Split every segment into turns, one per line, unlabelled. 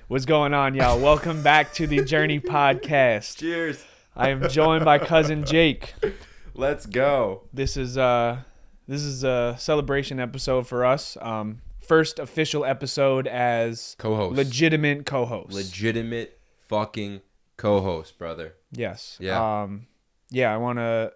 What's going on, y'all? Welcome back to the Journey Podcast.
Cheers.
I am joined by cousin Jake.
Let's go.
This is a celebration episode for us. First official episode as
Co-host.
legitimate co-host.
Legitimate fucking co-host, brother.
Yes.
Yeah.
I want to,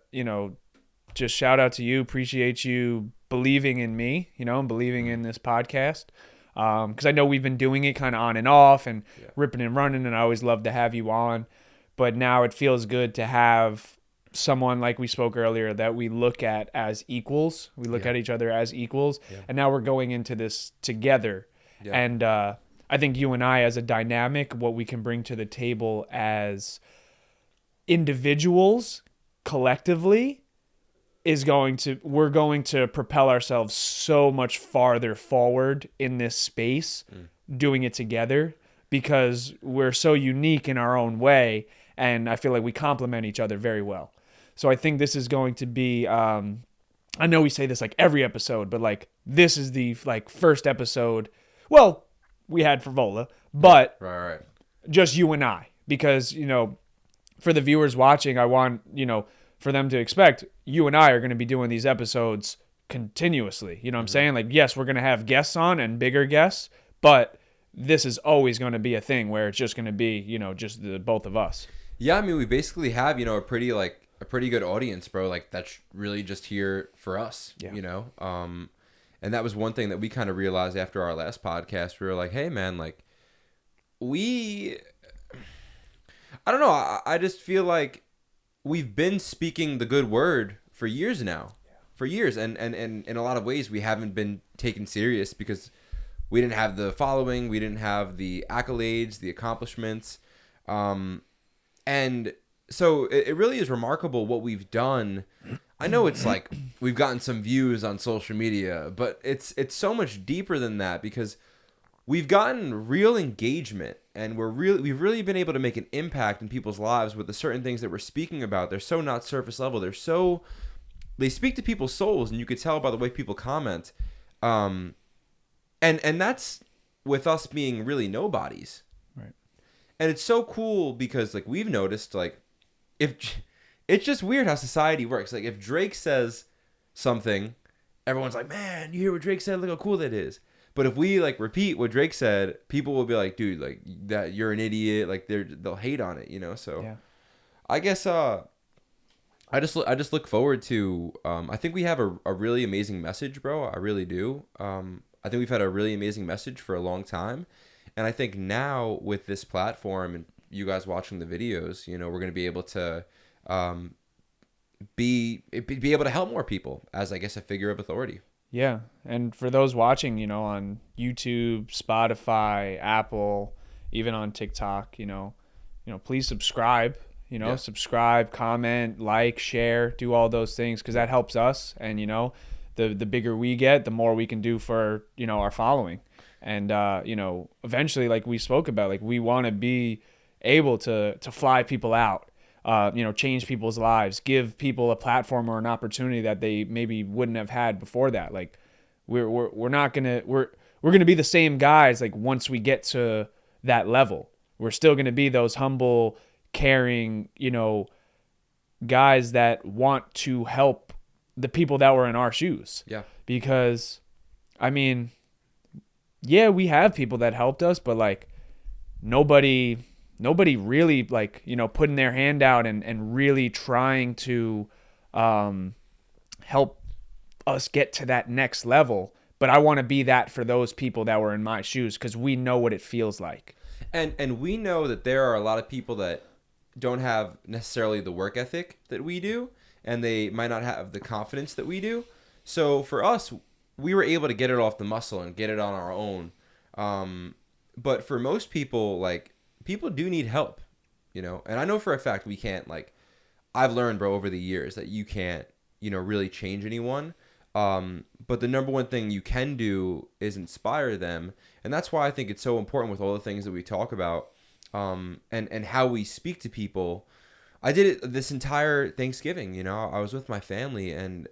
just shout out to you. Appreciate you believing in me, and believing in this podcast. Because I know we've been doing it kind of on and off and ripping and running, and I always love to have you on. But now it feels good to have someone like we spoke earlier that we look at as equals. We look at each other as equals. Yeah. And now we're going into this together. Yeah. And I think you and I as a dynamic, what we can bring to the table as individuals collectively we're going to propel ourselves so much farther forward in this space doing it together, because we're so unique in our own way, and I feel like we complement each other very well. So I think this is going to be I know we say this like every episode, but like this is the first episode. Well, we had Frivola, but
right.
Just you and I, because for the viewers watching, I want for them to expect you and I are going to be doing these episodes continuously. You know what I'm saying? Like, yes, we're going to have guests on and bigger guests, but this is always going to be a thing where it's just going to be, just the both of us.
Yeah, I mean, we basically have, a pretty good audience, bro. Like, that's really just here for us, And that was one thing that we kind of realized after our last podcast. We were like, hey, man, like, I don't know. I just feel like we've been speaking the good word for years now. For years. And in a lot of ways, we haven't been taken serious because we didn't have the following. We didn't have the accolades, the accomplishments. And so it really is remarkable what we've done. I know it's like we've gotten some views on social media, but it's so much deeper than that, because we've gotten real engagement, and we've really been able to make an impact in people's lives with the certain things that we're speaking about. They're so not surface level. They speak to people's souls, and you could tell by the way people comment. And that's with us being really nobodies.
Right.
And it's so cool because like we've noticed, like, if it's just weird how society works. Like if Drake says something, everyone's like, man, you hear what Drake said? Look how cool that is. But if we like repeat what Drake said, people will be like, dude, like that you're an idiot. Like they'll hate on it, So I guess I just look forward to. I think we have a really amazing message, bro. I really do. I think we've had a really amazing message for a long time, and I think now with this platform and you guys watching the videos, we're gonna be able to be able to help more people as, I guess, a figure of authority.
Yeah, and for those watching, on YouTube, Spotify, Apple, even on TikTok, please subscribe. Subscribe, comment, like, share, do all those things, because that helps us. And the bigger we get, the more we can do for our following. And eventually, like we spoke about, like we want to be able to fly people out. Change people's lives, give people a platform or an opportunity that they maybe wouldn't have had before that. Like we're gonna be the same guys. Like once we get to that level, we're still gonna be those humble, caring, guys that want to help the people that were in our shoes.
Yeah.
Because, I mean, yeah, we have people that helped us, but like nobody really like putting their hand out and really trying to help us get to that next level. But I want to be that for those people that were in my shoes, because we know what it feels like.
And we know that there are a lot of people that don't have necessarily the work ethic that we do, and they might not have the confidence that we do. So for us, we were able to get it off the muscle and get it on our own. But for most people, like, people do need help, and I know for a fact we can't, like, I've learned, bro, over the years that you can't, really change anyone. But the number one thing you can do is inspire them. And that's why I think it's so important with all the things that we talk about, and how we speak to people. I did it this entire Thanksgiving, I was with my family, and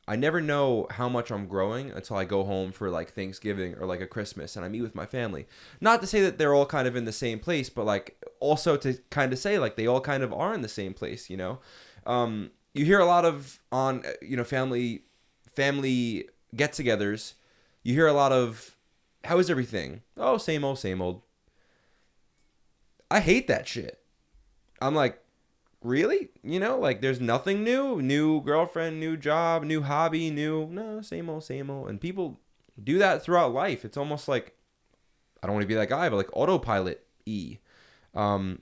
I never know how much I'm growing until I go home for like Thanksgiving or like a Christmas and I meet with my family. Not to say that they're all kind of in the same place, but like also to kind of say like they all kind of are in the same place, you know. You hear a lot of on family get-togethers. You hear a lot of how is everything? Oh, same old, same old. I hate that shit. I'm like, really? You know, like there's nothing new. New girlfriend, new job, new hobby, new no, same old, same old. And people do that throughout life. It's almost like I don't want to be that guy, but like autopilot E. Um,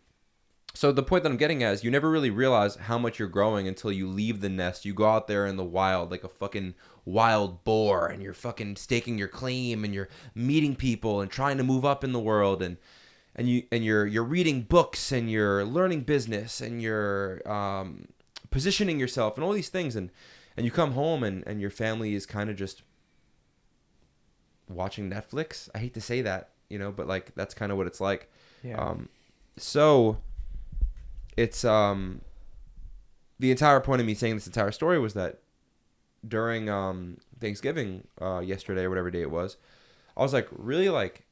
so the point that I'm getting at is you never really realize how much you're growing until you leave the nest. You go out there in the wild like a fucking wild boar and you're fucking staking your claim and you're meeting people and trying to move up in the world and you're reading books and you're learning business and you're positioning yourself and all these things and you come home and your family is kind of just watching Netflix. I hate to say that, you know, but like that's kind of what it's like.
Yeah.
So it's the entire point of me saying this entire story was that during Thanksgiving yesterday or whatever day it was, I was like really like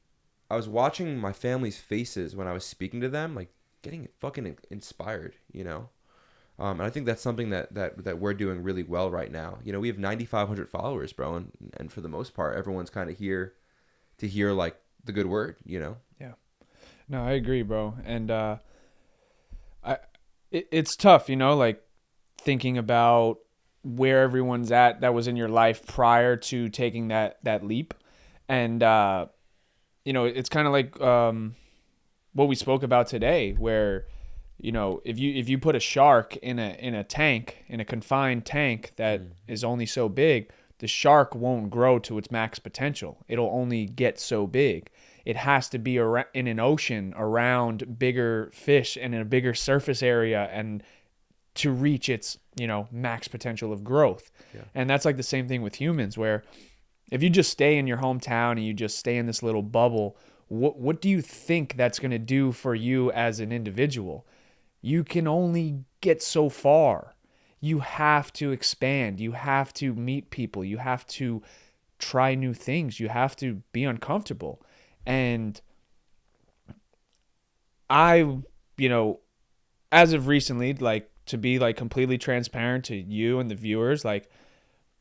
I was watching my family's faces when I was speaking to them, like getting fucking inspired, you know. And I think that's something that we're doing really well right now. You know, we have 9,500 followers, bro, and for the most part, everyone's kind of here to hear like the good word, you know.
Yeah. No, I agree, bro. And it's tough, you know, like thinking about where everyone's at that was in your life prior to taking that leap. And you know, it's kind of like what we spoke about today, where, you know, if you put a shark in a tank, in a confined tank that is only so big, the shark won't grow to its max potential. It'll only get so big. It has to be in an ocean around bigger fish and in a bigger surface area and to reach its, you know, max potential of growth.
Yeah.
And that's like the same thing with humans, where if you just stay in your hometown and you just stay in this little bubble, what do you think that's going to do for you as an individual? You can only get so far. You have to expand. You have to meet people. You have to try new things. You have to be uncomfortable. And I, you know, as of recently, like, to be like completely transparent to you and the viewers, like,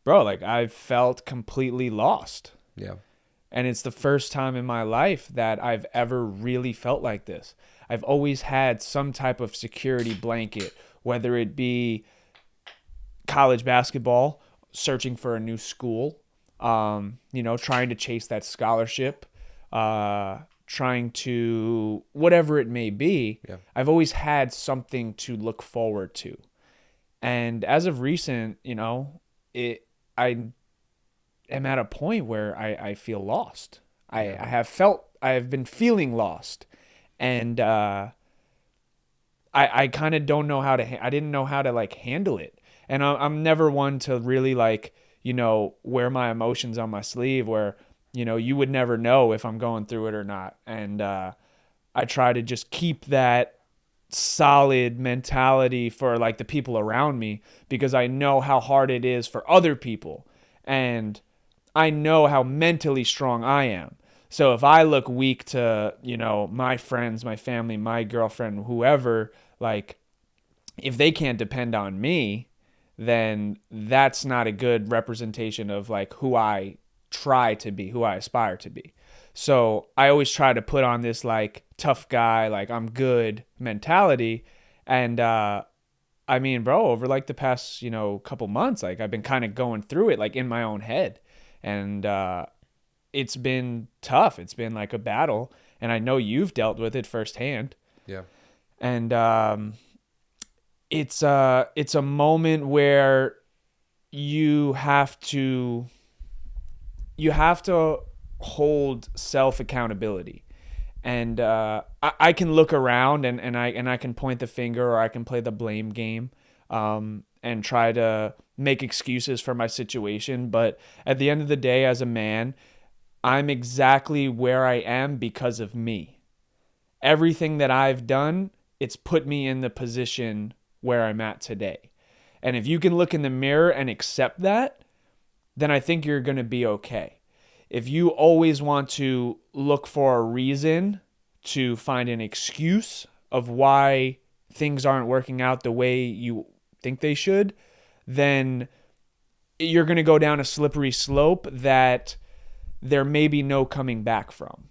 bro, like I've felt completely lost.
Yeah.
And it's the first time in my life that I've ever really felt like this. I've always had some type of security blanket, whether it be college basketball, searching for a new school, you know, trying to chase that scholarship, trying to, whatever it may be.
Yeah.
I've always had something to look forward to. And as of recent, you know, I am at a point where I feel lost. I have been feeling lost. And I kind of don't know how to, I didn't know how to like handle it. And I'm never one to really like, you know, wear my emotions on my sleeve where, you know, you would never know if I'm going through it or not. And I try to just keep that solid mentality for like the people around me, because I know how hard it is for other people. And I know how mentally strong I am. So if I look weak to, you know, my friends, my family, my girlfriend, whoever, like if they can't depend on me, then that's not a good representation of like who I try to be, who I aspire to be. So I always try to put on this like tough guy, like I'm good mentality. And I mean, bro, over like the past, you know, couple months, like I've been kind of going through it like in my own head. And it's been tough. It's been like a battle. And I know you've dealt with it firsthand.
Yeah.
And it's a moment where you have to hold self accountability. And I can look around and I can point the finger, or I can play the blame game, and try to make excuses for my situation. But at the end of the day, as a man, I'm exactly where I am because of me. Everything that I've done, it's put me in the position where I'm at today. And if you can look in the mirror and accept that, then I think you're going to be okay. If you always want to look for a reason to find an excuse of why things aren't working out the way you think they should, then you're going to go down a slippery slope that there may be no coming back from.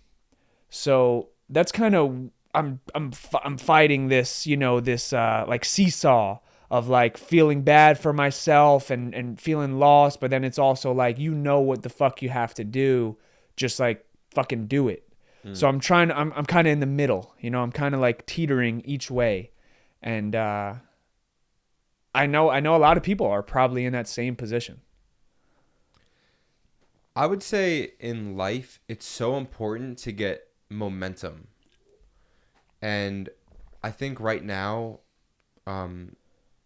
So that's kind of I'm fighting this, this like seesaw of like feeling bad for myself and feeling lost, but then it's also like what the fuck you have to do, just like fucking do it. So I'm kind of in the middle, I'm kind of like teetering each way, and I know a lot of people are probably in that same position.
I would say in life, it's so important to get momentum. And I think right now,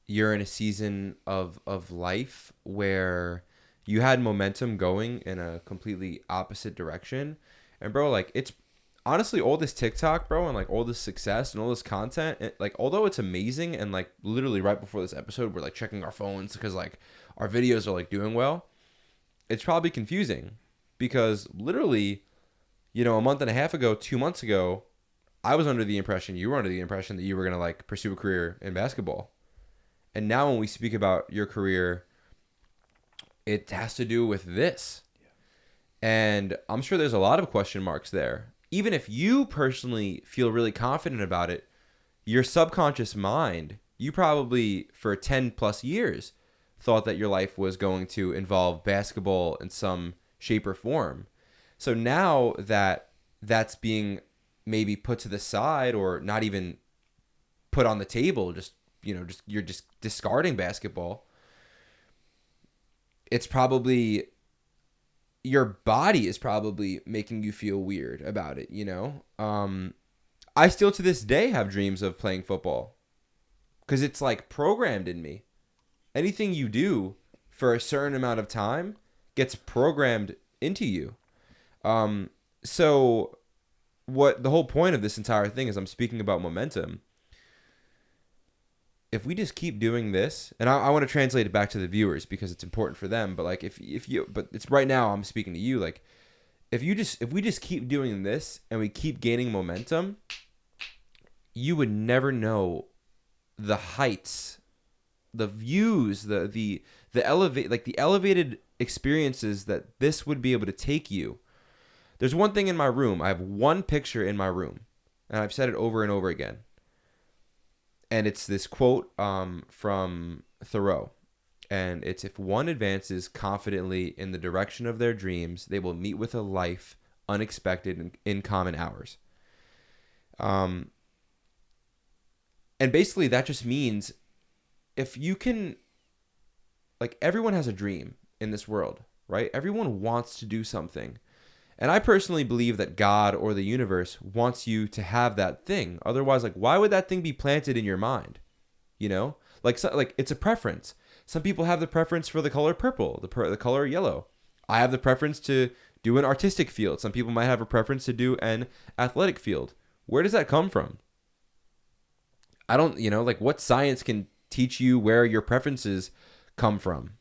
you're in a season of life where you had momentum going in a completely opposite direction. And bro, like it's honestly all this TikTok, bro, and like all this success and all this content, like although it's amazing and like literally right before this episode, we're like checking our phones because like our videos are like doing well. It's probably confusing because literally, a month and a half ago, 2 months ago, I was under the impression, you were under the impression that you were going to like pursue a career in basketball. And now when we speak about your career, it has to do with this. And I'm sure there's a lot of question marks there. Even if you personally feel really confident about it, your subconscious mind, you probably for 10 plus years thought that your life was going to involve basketball in some shape or form. So now that that's being maybe put to the side or not even put on the table, you're just discarding basketball. It's probably your body is probably making you feel weird about it, I still to this day have dreams of playing football because it's like programmed in me. Anything you do for a certain amount of time gets programmed into you. So what the whole point of this entire thing is, I'm speaking about momentum. If we just keep doing this, and I want to translate it back to the viewers because it's important for them, but like but it's right now I'm speaking to you, like if we just keep doing this and we keep gaining momentum, you would never know the heights, the views, the elevated experiences that this would be able to take you. There's one thing in my room. I have one picture in my room, and I've said it over and over again. And it's this quote from Thoreau. And it's, if one advances confidently in the direction of their dreams, they will meet with a life unexpected in common hours. And basically that just means if you can, like everyone has a dream in this world, right? Everyone wants to do something. And I personally believe that God or the universe wants you to have that thing. Otherwise, like, why would that thing be planted in your mind? Like it's a preference. Some people have the preference for the color purple, the color yellow. I have the preference to do an artistic field. Some people might have a preference to do an athletic field. Where does that come from? I don't, like what science can teach you where your preferences come from?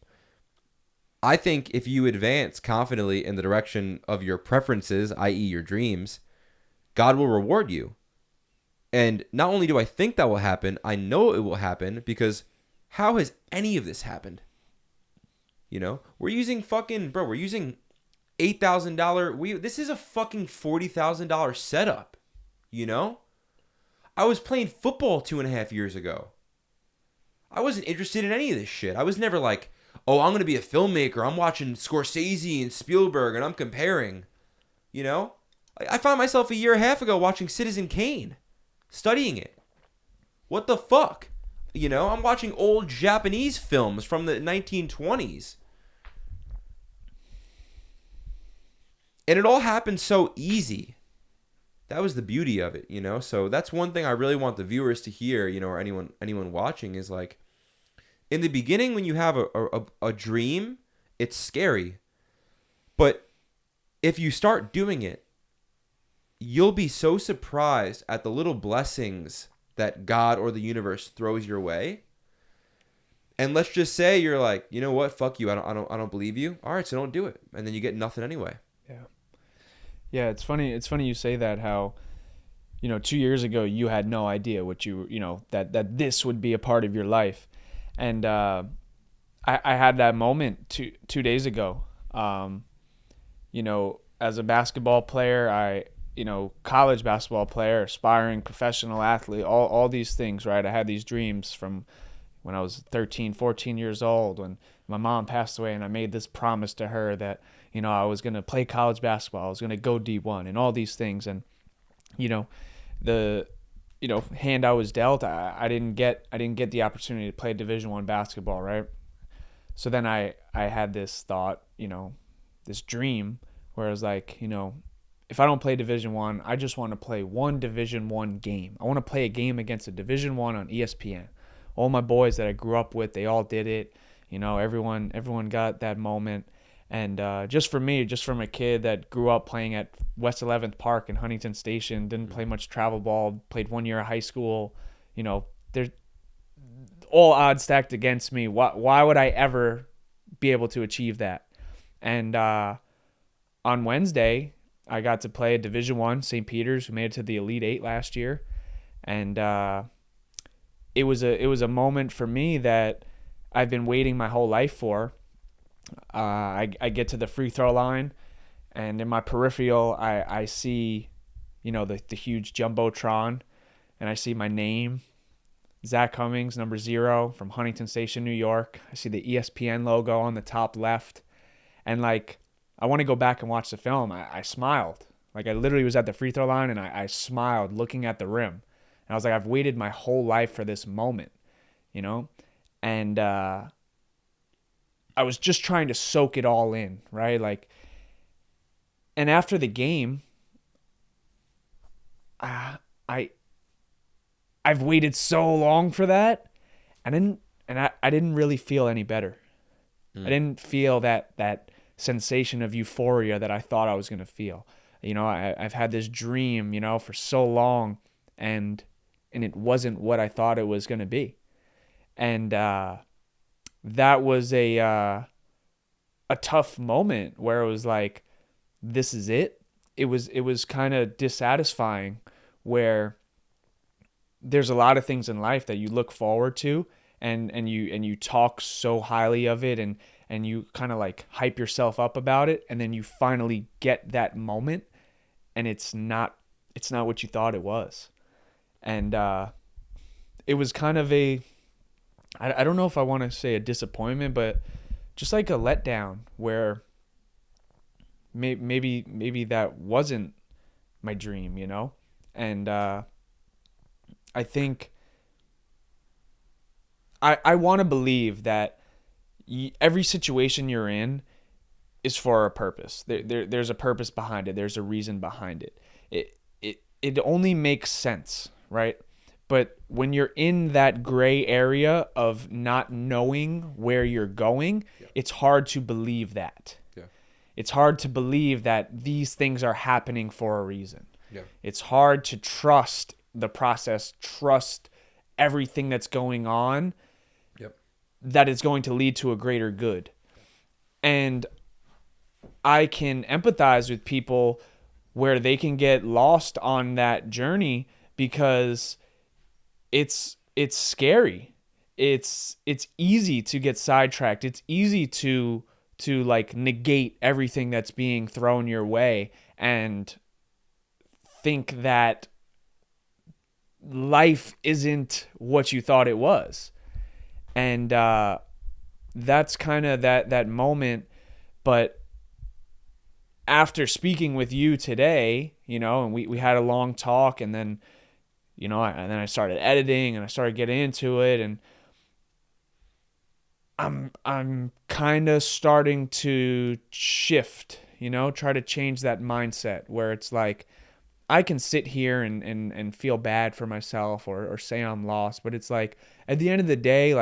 I think if you advance confidently in the direction of your preferences, i.e. your dreams, God will reward you. And not only do I think that will happen, I know it will happen because how has any of this happened? We're using we're using $8,000. This is a fucking $40,000 setup, I was playing football 2.5 years ago. I wasn't interested in any of this shit. I was never like, oh, I'm going to be a filmmaker. I'm watching Scorsese and Spielberg and I'm comparing. I found myself a year and a half ago watching Citizen Kane, studying it. What the fuck? I'm watching old Japanese films from the 1920s. And it all happened so easy. That was the beauty of it, So that's one thing I really want the viewers to hear, or anyone watching is like, in the beginning, when you have a dream, it's scary. But if you start doing it, you'll be so surprised at the little blessings that God or the universe throws your way. And let's just say you're like, you know what, fuck you, I don't believe you. All right, so don't do it, and then you get nothing anyway.
Yeah. Yeah, it's funny. It's funny you say that. How, 2 years ago you had no idea what that this would be a part of your life, and I had that moment 2 days ago. As a basketball player, college basketball player, aspiring professional athlete, all these things, right? I had these dreams from when I was 13, 14 years old, when my mom passed away, and I made this promise to her that, I was going to play college basketball, I was going to go D1 and all these things. And, the, hand I was dealt, I didn't get the opportunity to play Division I basketball, right? So then I had this thought, this dream where I was like, if I don't play Division I just want to play one Division I game. I want to play a game against a Division I on ESPN. All my boys that I grew up with, they all did it. Everyone got that moment. And just for me, just from a kid that grew up playing at West 11th Park in Huntington Station, didn't play much travel ball, played 1 year of high school, there's all odds stacked against me. Why would I ever be able to achieve that? And on Wednesday, I got to play a Division I, St. Peter's, who made it to the Elite Eight last year. And it was a moment for me that I've been waiting my whole life for. I get to the free throw line, and in my peripheral, I see, the huge jumbotron, and I see my name, Zach Cummings, number 0 from Huntington Station, New York. I see the ESPN logo on the top left, and I want to go back and watch the film. I smiled. I literally was at the free throw line, and I smiled looking at the rim. And I was like, I've waited my whole life for this moment, And I was just trying to soak it all in, right? And after the game, I've waited so long for that, I didn't really feel any better. I didn't feel that sensation of euphoria that I thought I was going to feel. I've had this dream, for so long, and it wasn't what I thought it was going to be. And that was a tough moment where it was like, this is it. It was kind of dissatisfying, where there's a lot of things in life that you look forward to, and you talk so highly of it, and you kind of hype yourself up about it, and then you finally get that moment, and it's not what you thought it was. And it was kind of I don't know if I want to say a disappointment, but just a letdown, where maybe that wasn't my dream, And I think I want to believe that every situation you're in is for a purpose. There's a purpose behind it. There's a reason behind it. It only makes sense, right? But when you're in that gray area of not knowing where you're going, it's hard to believe that.
Yeah.
It's hard to believe that these things are happening for a reason.
Yeah.
It's hard to trust the process, trust everything that's going on, that it's going to lead to a greater good. And I can empathize with people where they can get lost on that journey, because it's scary. It's easy to get sidetracked. It's easy to negate everything that's being thrown your way and think that life isn't what you thought it was. And that's kind of that moment. But after speaking with you today, and we had a long talk, and then and then I started editing, and I started getting into it, and I'm kind of starting to shift, try to change that mindset, where it's like, I can sit here and feel bad for myself, or say I'm lost, but it's like, at the end of the day,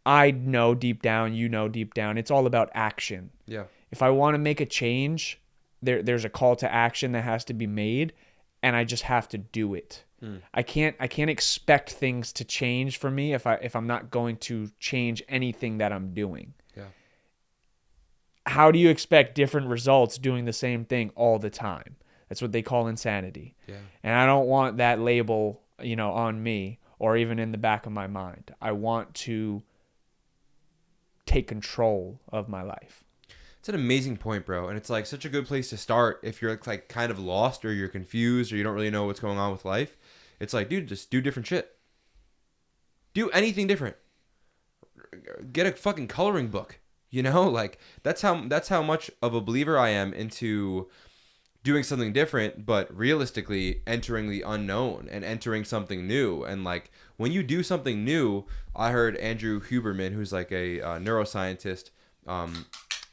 I know deep down, deep down, it's all about action.
Yeah.
If I want to make a change, there's a call to action that has to be made, and I just have to do it. I can't expect things to change for me if I'm not going to change anything that I'm doing.
Yeah.
How do you expect different results doing the same thing all the time? That's what they call insanity.
Yeah.
And I don't want that label, on me or even in the back of my mind. I want to take control of my life.
It's an amazing point, bro. And it's like such a good place to start if you're like kind of lost or you're confused or you don't really know what's going on with life. It's like, dude, just do different shit. Do anything different. Get a fucking coloring book. Like that's how much of a believer I am into doing something different, but realistically entering the unknown and entering something new. And like when you do something new, I heard Andrew Huberman, who's like a neuroscientist,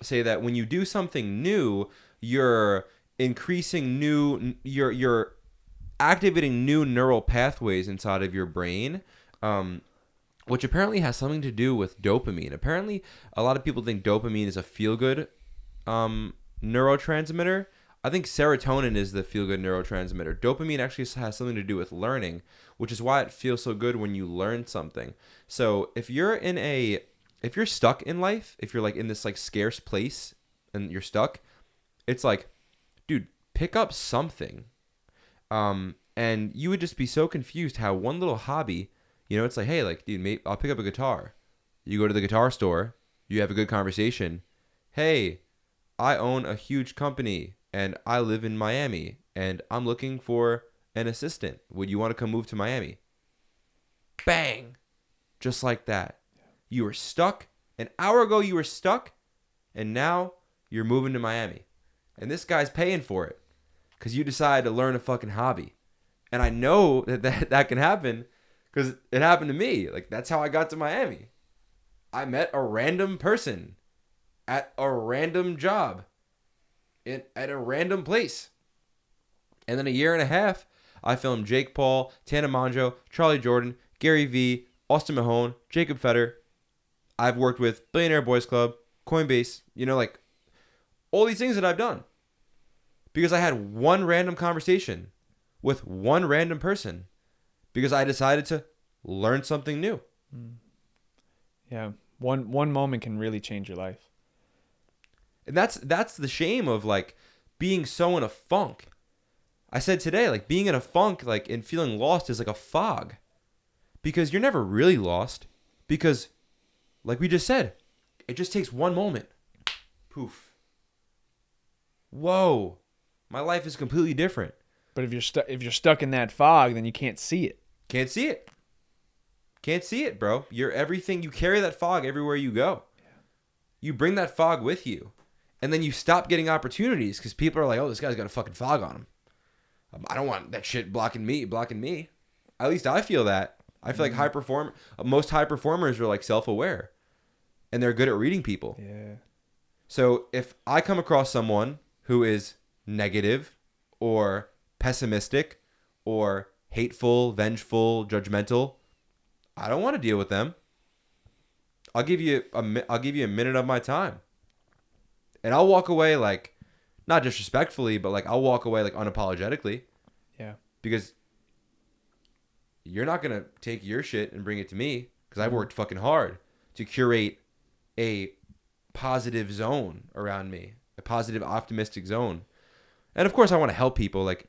say that when you do something new, you're you're activating new neural pathways inside of your brain, which apparently has something to do with dopamine. Apparently, a lot of people think dopamine is a feel-good neurotransmitter. I think serotonin is the feel-good neurotransmitter. Dopamine actually has something to do with learning, which is why it feels so good when you learn something. So if you're stuck in life, if you're like in this like scarce place and you're stuck, it's like, dude, pick up something. And you would just be so confused how one little hobby, it's like, hey, like, dude, maybe I'll pick up a guitar. You go to the guitar store, you have a good conversation. Hey, I own a huge company and I live in Miami and I'm looking for an assistant. Would you want to come move to Miami? Bang. Just like that. You were stuck. An hour ago you were stuck and now you're moving to Miami. And this guy's paying for it because you decided to learn a fucking hobby. And I know that can happen because it happened to me. Like, that's how I got to Miami. I met a random person at a random job at a random place. And then a year and a half, I filmed Jake Paul, Tana Mongeau, Charlie Jordan, Gary Vee, Austin Mahone, Jacob Fetter. I've worked with Billionaire Boys Club, Coinbase, like all these things that I've done. Because I had one random conversation with one random person because I decided to learn something new.
Yeah. One moment can really change your life.
And that's the shame of like being so in a funk. I said today, like being in a funk, like and feeling lost is like a fog because you're never really lost because like we just said, it just takes one moment. Poof. Whoa. My life is completely different.
But if you're stuck in that fog, then you can't see it.
Can't see it. Can't see it, bro. You're everything. You carry that fog everywhere you go. Yeah. You bring that fog with you. And then you stop getting opportunities because people are like, oh, this guy's got a fucking fog on him. I don't want that shit blocking me. At least I feel that. I feel like most high performers are like self-aware. And they're good at reading people.
Yeah.
So if I come across someone who is negative or pessimistic or hateful, vengeful, judgmental, I don't want to deal with them. I'll give you a minute of my time. And I'll walk away like not disrespectfully, but like I'll walk away like unapologetically.
Yeah.
Because you're not going to take your shit and bring it to me because I've worked fucking hard to curate a positive zone around me, a positive, optimistic zone. And of course, I want to help people. Like,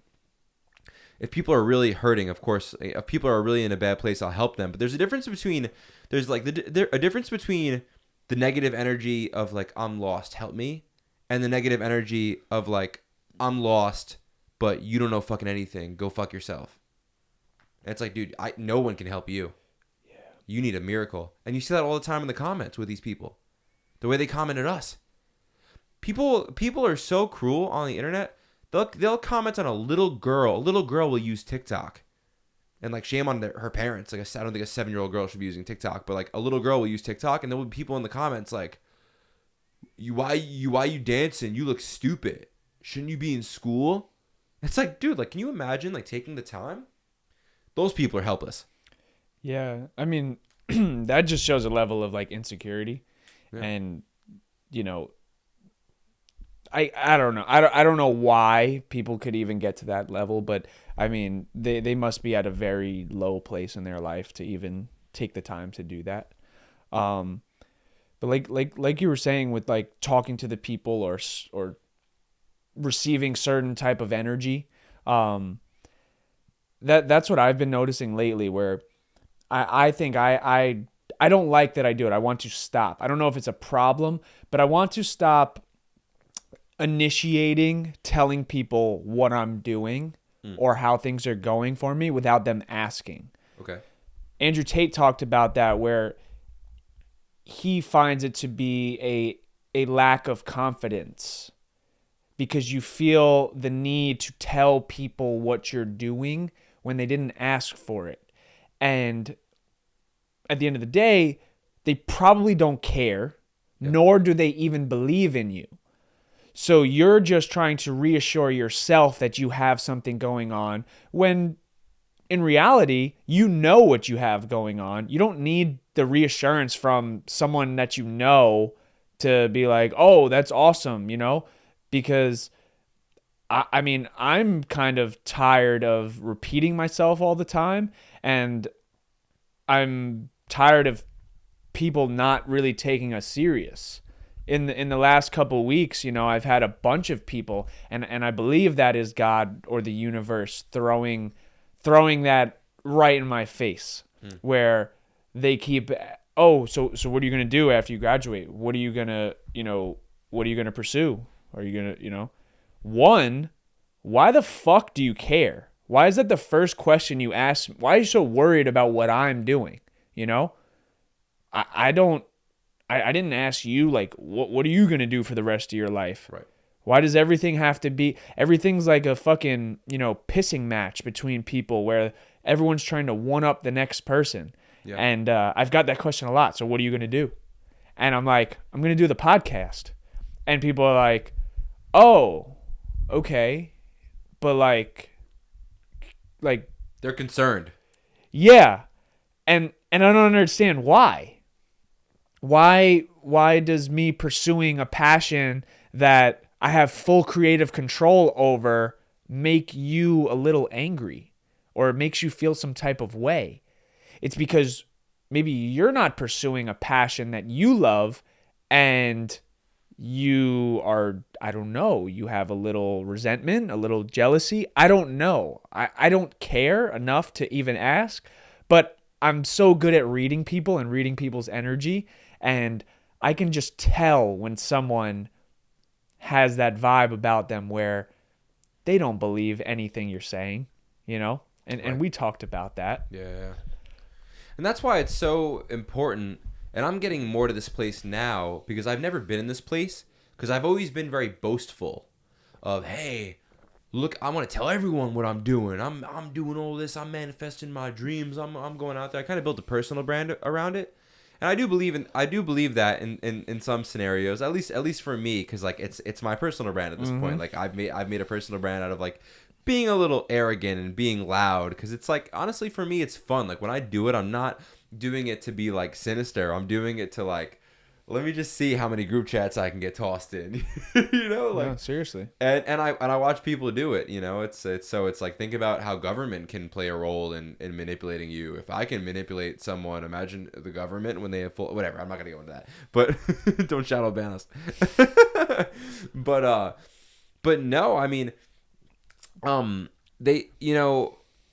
if people are really hurting, of course, if people are really in a bad place, I'll help them. But there's a difference between a difference between the negative energy of like I'm lost, help me, and the negative energy of like I'm lost, but you don't know fucking anything. Go fuck yourself. And it's like, dude, no one can help you. Yeah. You need a miracle, and you see that all the time in the comments with these people, the way they commented us. People are so cruel on the internet. They'll comment on a little girl. A little girl will use TikTok, and like shame on her parents. Like I don't think a 7-year-old girl should be using TikTok, but like a little girl will use TikTok, and there will be people in the comments like, why you dancing? You look stupid. Shouldn't you be in school? It's like, dude, like, can you imagine like taking the time? Those people are helpless.
Yeah, I mean, that just shows a level of like insecurity, and I don't know. I don't know why people could even get to that level, but I mean, they must be at a very low place in their life to even take the time to do that. Um, but like you were saying with like talking to the people or receiving certain type of energy, um, that's what I've been noticing lately. Where I think I don't like that I do it. I want to stop. I don't know if it's a problem, but I want to stop initiating telling people what I'm doing or how things are going for me without them asking.
Okay.
Andrew Tate talked about that where he finds it to be a lack of confidence because you feel the need to tell people what you're doing when they didn't ask for it. And at the end of the day, they probably don't care, nor do they even believe in you. So you're just trying to reassure yourself that you have something going on when in reality, you know what you have going on. You don't need the reassurance from someone that you know to be like, oh, that's awesome, because I mean, I'm kind of tired of repeating myself all the time, and I'm tired of people not really taking us serious. In the last couple of weeks, I've had a bunch of people, and I believe that is God or the universe throwing that right in my face, where they keep, oh, so what are you gonna do after you graduate? What are you gonna pursue? Are you gonna one? Why the fuck do you care? Why is that the first question you ask? Why are you so worried about what I'm doing? I don't. I didn't ask you, like, what are you going to do for the rest of your life?
Right.
Why does everything have to be, everything's like a fucking, pissing match between people where everyone's trying to one up the next person.
Yeah.
And I've got that question a lot. So what are you going to do? And I'm like, I'm going to do the podcast. And people are like, oh, okay. But like,
They're concerned.
yeah. And I don't understand why. Why does me pursuing a passion that I have full creative control over make you a little angry or it makes you feel some type of way? It's because maybe you're not pursuing a passion that you love and you are, I don't know, you have a little resentment, a little jealousy. I don't know. I don't care enough to even ask, but I'm so good at reading people and reading people's energy. And I can just tell when someone has that vibe about them where they don't believe anything you're saying, And
Right.
we talked about that.
Yeah. And that's why it's so important. And I'm getting more to this place now because I've never been in this place because I've always been very boastful of, hey, look, I want to tell everyone what I'm doing. I'm doing all this. I'm manifesting my dreams. I'm going out there. I kind of built a personal brand around it. And I do believe that in some scenarios, at least for me, because like it's my personal brand at this point. Like I've made a personal brand out of like being a little arrogant and being loud, because it's like honestly for me it's fun. Like when I do it, I'm not doing it to be like sinister. I'm doing it to like, let me just see how many group chats I can get tossed in. Like
No, seriously.
and I watch people do it. It's like, think about how government can play a role in manipulating you. If I can manipulate someone, imagine the government when they have full, whatever. I'm not gonna go into that, but don't shadow ban us. But no, I mean, they,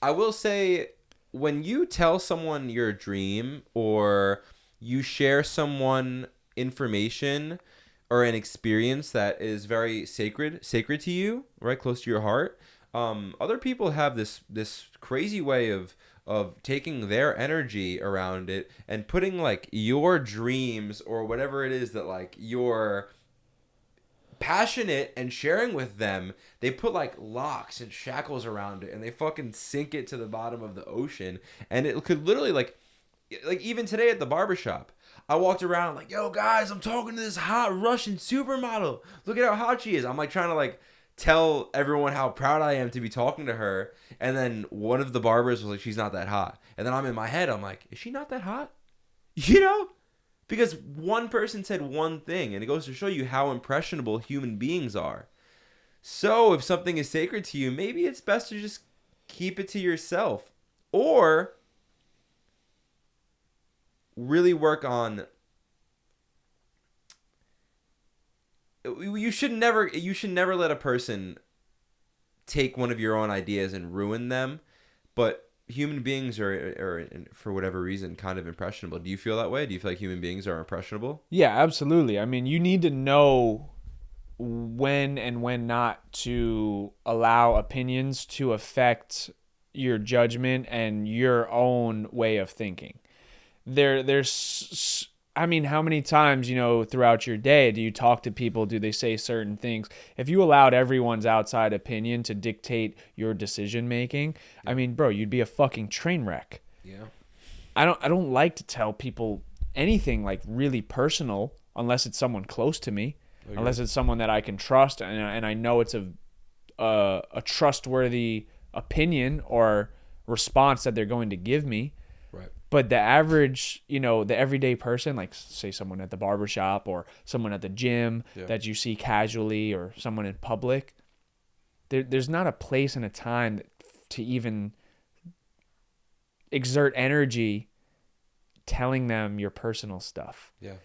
I will say, when you tell someone your dream or you share someone information or an experience that is very sacred to you, right, close to your heart, other people have this crazy way of taking their energy around it and putting like your dreams or whatever it is that like you're passionate and sharing with them, they put like locks and shackles around it and they fucking sink it to the bottom of the ocean. And it could literally like even today at the barbershop, I walked around like, yo guys, I'm talking to this hot Russian supermodel. Look at how hot she is. I'm like trying to like tell everyone how proud I am to be talking to her. And then one of the barbers was like, she's not that hot. And then I'm in my head, I'm like, is she not that hot? Because one person said one thing, and it goes to show you how impressionable human beings are. So if something is sacred to you, maybe it's best to just keep it to yourself. Or really work on... You should never let a person take one of your own ideas and ruin them. But human beings are, for whatever reason, kind of impressionable. Do you feel that way? Do you feel like human beings are impressionable?
Yeah, absolutely. I mean, you need to know when and when not to allow opinions to affect your judgment and your own way of thinking. I mean, how many times, throughout your day do you talk to people? Do they say certain things? If you allowed everyone's outside opinion to dictate your decision making, I mean, bro, you'd be a fucking train wreck.
Yeah.
I don't like to tell people anything like really personal unless it's someone close to me, unless it's someone that I can trust and I know it's a trustworthy opinion or response that they're going to give me.
Right.
But the average, the everyday person, like say someone at the barbershop or someone at the gym that you see casually or someone in public, there's not a place and a time to even exert energy telling them your personal stuff.
Yeah.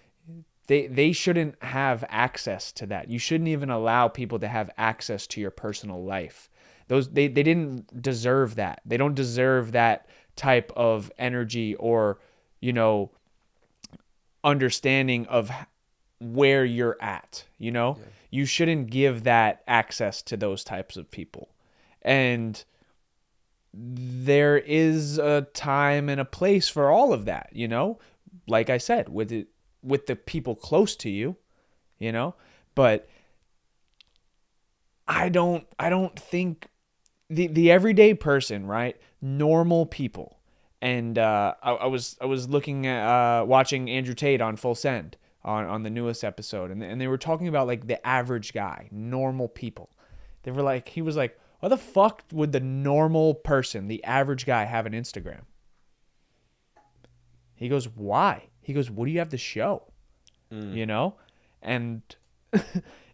They shouldn't have access to that. You shouldn't even allow people to have access to your personal life. They didn't deserve that. They don't deserve that type of energy or, understanding of where you're at, You shouldn't give that access to those types of people. And there is a time and a place for all of that, Like I said, with the people close to you, But I don't think the everyday person, right? Normal people. And I was looking at watching Andrew Tate on Full Send on the newest episode, and they were talking about like the average guy, normal people. He was like, why the fuck would the normal person, the average guy, have an Instagram? He goes, why? He goes, what do you have to show? And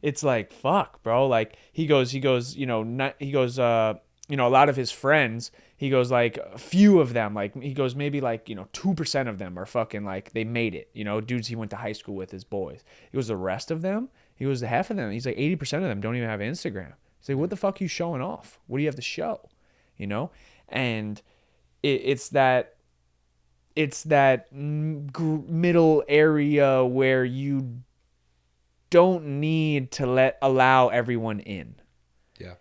it's like, fuck, bro. Like he goes, a lot of his friends, he goes, like a few of them, like he goes, maybe like, 2% of them are fucking like they made it, dudes he went to high school with, his boys. He goes, the rest of them, he goes, the half of them, he's like 80% of them don't even have Instagram. He's like, what the fuck are you showing off? What do you have to show? And it's that middle area where you don't need to allow everyone in.
Yeah.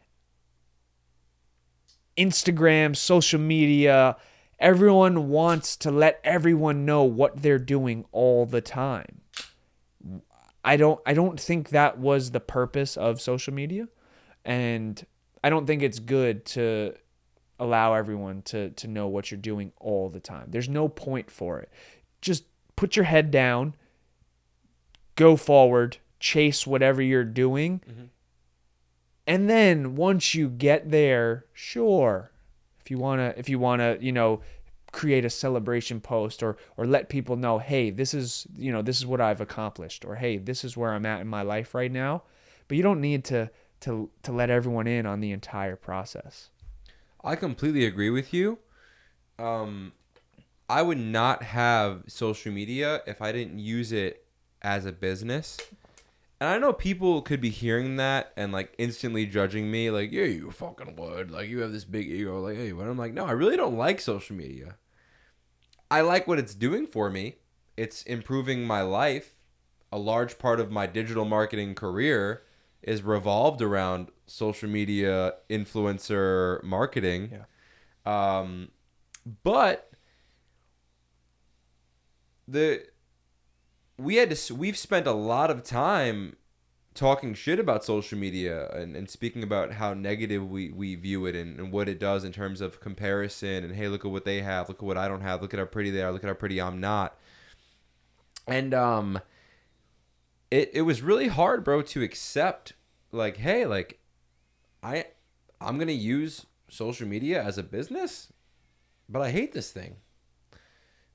Instagram, social media, everyone wants to let everyone know what they're doing all the time. I don't think that was the purpose of social media, and I don't think it's good to allow everyone to know what you're doing all the time. There's no point for it. Just put your head down, go forward, chase whatever you're doing. Mm-hmm. And then once you get there, sure, if you wanna, create a celebration post or let people know, hey, this is what I've accomplished, or hey, this is where I'm at in my life right now. But you don't need to let everyone in on the entire process.
I completely agree with you. I would not have social media if I didn't use it as a business. And I know people could be hearing that and like instantly judging me, like, yeah, you fucking would. Like, you have this big ego. Like, hey, but I'm like, no, I really don't like social media. I like what it's doing for me. It's improving my life. A large part of my digital marketing career is revolved around social media influencer marketing.
Yeah.
But we've spent a lot of time talking shit about social media and speaking about how negative we view it and what it does in terms of comparison and, hey, look at what they have, look at what I don't have, look at how pretty they are, look at how pretty I'm not. And it was really hard, bro, to accept, like, hey, like I'm gonna use social media as a business, but I hate this thing.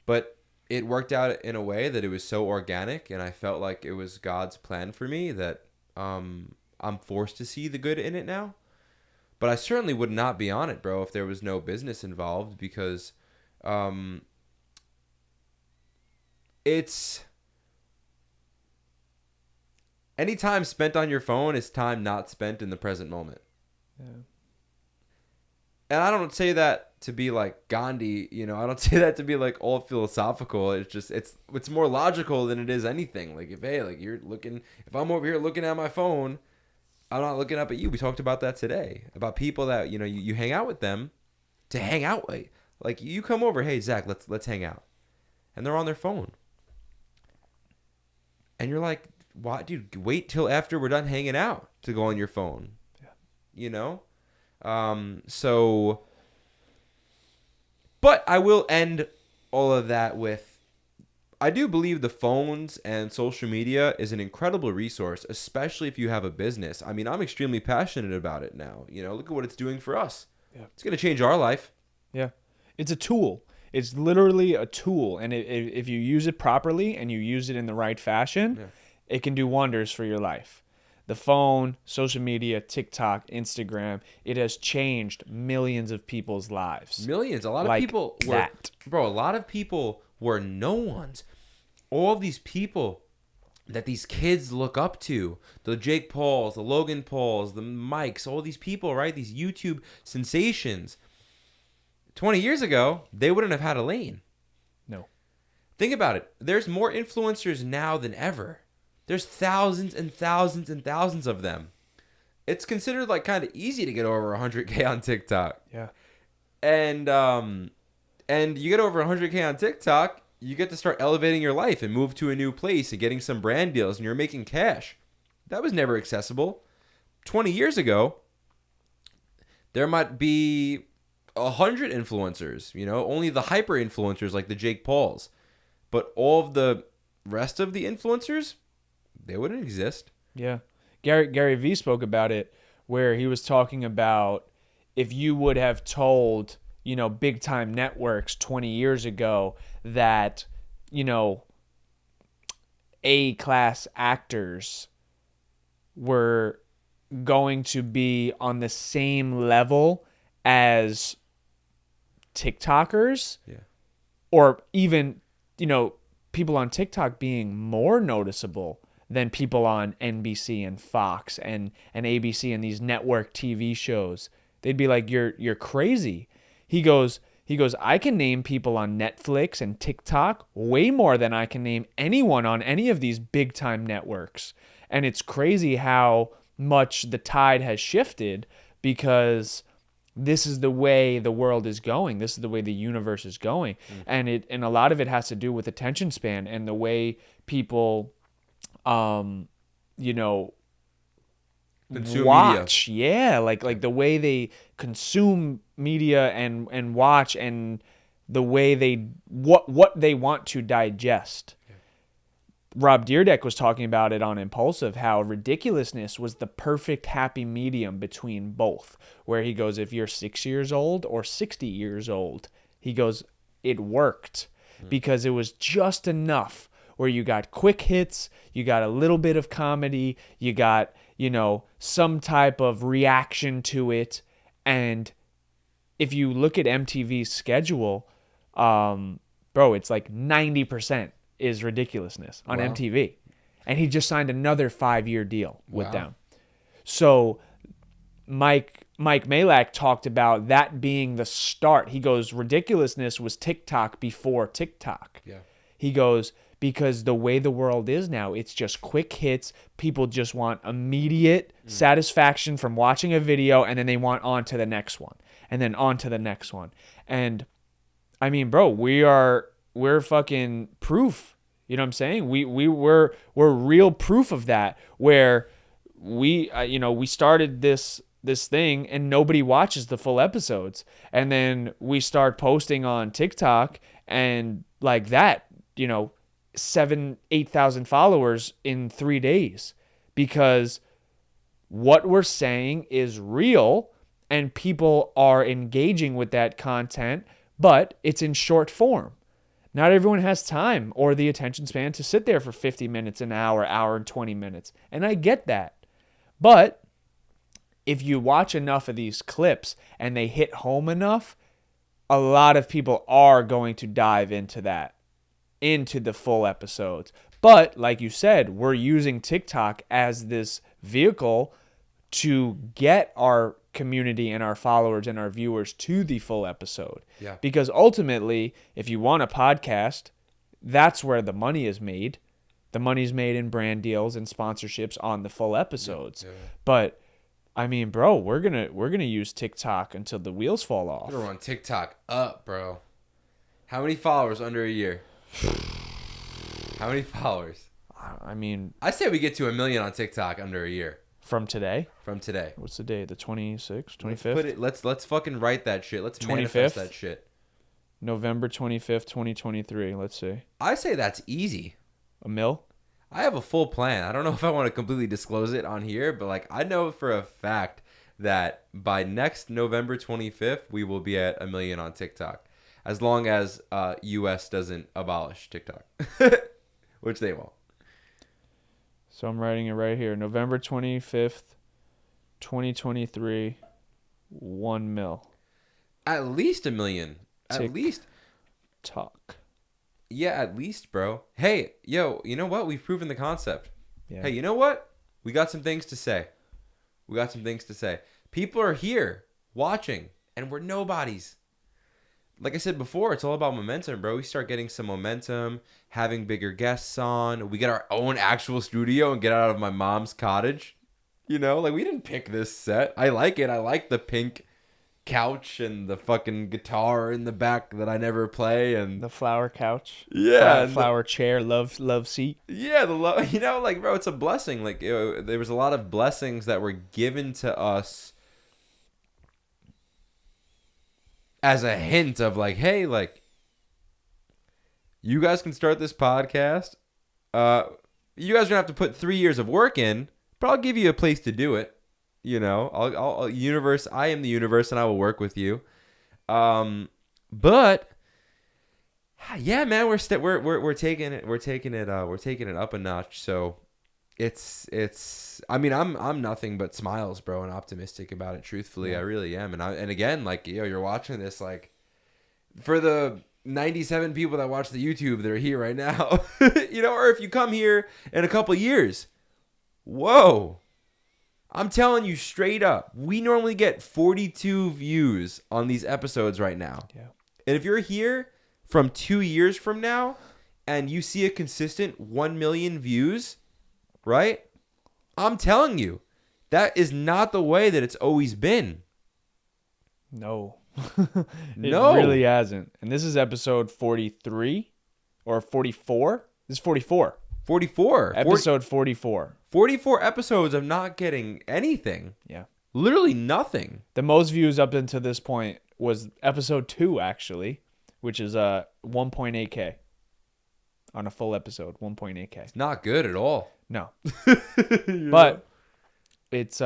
But it worked out in a way that it was so organic, and I felt like it was God's plan for me that I'm forced to see the good in it now. But I certainly would not be on it, bro, if there was no business involved, because it's any time spent on your phone is time not spent in the present moment.
Yeah.
And I don't say that to be like Gandhi, I don't say that to be like all philosophical. It's just it's more logical than it is anything. Like if I'm over here looking at my phone, I'm not looking up at you. We talked about that today, about people that you hang out with them to hang out. Like you come over, hey Zach, let's hang out, and they're on their phone, and you're like, why, dude? Wait till after we're done hanging out to go on your phone. Yeah. So, but I will end all of that with, I do believe the phones and social media is an incredible resource, especially if you have a business. I mean, I'm extremely passionate about it now. Look at what it's doing for us.
Yeah.
It's going to change our life.
Yeah. It's a tool. It's literally a tool. And if you use it properly and you use it in the right fashion, it can do wonders for your life. The phone, social media, TikTok, Instagram, it has changed millions of people's lives.
Millions. A lot of people were, bro, a lot of people were no ones. All of these people that these kids look up to, the Jake Pauls, the Logan Pauls, the Mikes, all these people, right? These YouTube sensations. 20 years ago, they wouldn't have had a lane.
No.
Think about it. There's more influencers now than ever. There's thousands and thousands and thousands of them. It's considered like kind of easy to get over 100K on TikTok.
Yeah.
And you get over 100K on TikTok, you get to start elevating your life and move to a new place and getting some brand deals, and you're making cash. That was never accessible. 20 years ago, there might be 100 influencers, only the hyper influencers like the Jake Pauls. But all of the rest of the influencers, they wouldn't exist.
Yeah. Gary Vee spoke about it, where he was talking about if you would have told, big time networks 20 years ago that, A-class actors were going to be on the same level as TikTokers, or even, people on TikTok being more noticeable than people on NBC and Fox and ABC and these network TV shows. They'd be like, you're crazy. He goes, I can name people on Netflix and TikTok way more than I can name anyone on any of these big time networks. And it's crazy how much the tide has shifted, because this is the way the world is going. This is the way the universe is going. And a lot of it has to do with attention span and the way people
Consume
watch
media.
Yeah, like the way they consume media and watch, and the way they what they want to digest. Rob Dyrdek was talking about it on Impulsive, how ridiculousness was the perfect happy medium between both, where he goes, if you're 6 years old or 60 years old, he goes, it worked because it was just enough where you got quick hits, you got a little bit of comedy, you got, some type of reaction to it. And if you look at MTV's schedule, bro, it's like 90% is ridiculousness on MTV. And he just signed another 5-year deal with them. So Mike Malak talked about that being the start. He goes, ridiculousness was TikTok before TikTok.
Yeah.
He goes, because the way the world is now, it's just quick hits. People just want immediate satisfaction from watching a video, and then they want on to the next one, and then on to the next one. And I mean, bro, we're fucking proof. You know what I'm saying? We're real proof of that, where we started this thing and nobody watches the full episodes, and then we start posting on TikTok, and like that, 7,000-8,000 followers in 3 days, because what we're saying is real and people are engaging with that content, but it's in short form. Not everyone has time or the attention span to sit there for 50 minutes, an hour and 20 minutes. And I get that. But if you watch enough of these clips and they hit home enough, a lot of people are going to dive into the full episodes. But like you said, we're using TikTok as this vehicle to get our community and our followers and our viewers to the full episode.
Yeah.
Because ultimately, if you want a podcast, that's where the money is made. The money's made in brand deals and sponsorships on the full episodes. Yeah. But I mean, bro, we're gonna use TikTok until the wheels fall off.
We're on TikTok up, bro. How many followers under a year? How many followers?
I mean,
I say we get to 1 million on TikTok under a year.
From today?
From today.
What's the day? The 26th, 25th?
Let's fucking write that shit. Let's manifest that shit.
November 25th, 2023. Let's see.
I say that's easy.
$1 million?
I have a full plan. I don't know if I want to completely disclose it on here, but like I know for a fact that by next November 25th, we will be at 1 million on TikTok. As long as US doesn't abolish TikTok, which they won't.
So I'm writing it right here. November 25th, 2023, 1 million.
At least 1 million. At least.
Talk.
Yeah, at least, bro. Hey, yo, you know what? We've proven the concept.
Yeah.
Hey, you know what? We got some things to say. People are here watching, and we're nobodies. Like I said before, it's all about momentum, bro. We start getting some momentum, having bigger guests on. We get our own actual studio and get out of my mom's cottage. You know, like we didn't pick this set. I like it. I like the pink couch and the fucking guitar in the back that I never play, and
the flower couch.
Yeah,
flower chair, love seat.
Yeah, you know, like bro, it's a blessing. Like there was a lot of blessings that were given to us as a hint of like, hey, like you guys can start this podcast. You guys are gonna have to put 3 years of work in, but I'll give you a place to do it. You know, I'll universe. I am the universe, and I will work with you. But yeah, man, we're taking it up a notch. So it's. I mean, I'm nothing but smiles, bro, and optimistic about it. Truthfully, yeah. I really am. And again, like you're watching this, like for the 97 people that watch the YouTube that are here right now, you know, or if you come here in a couple years, whoa. I'm telling you straight up, we normally get 42 views on these episodes right now.
Yeah.
And if you're here from 2 years from now and you see a consistent 1 million views, right? I'm telling you, that is not the way that it's always been.
No.
No.
It really hasn't. And this is episode 43 or 44? This is 44.
44.
Episode 44.
44 episodes of not getting anything.
Yeah.
Literally nothing.
The most views up until this point was episode 2, actually, which is 1.8K on a full episode. 1.8K.
It's not good at all.
No. But it's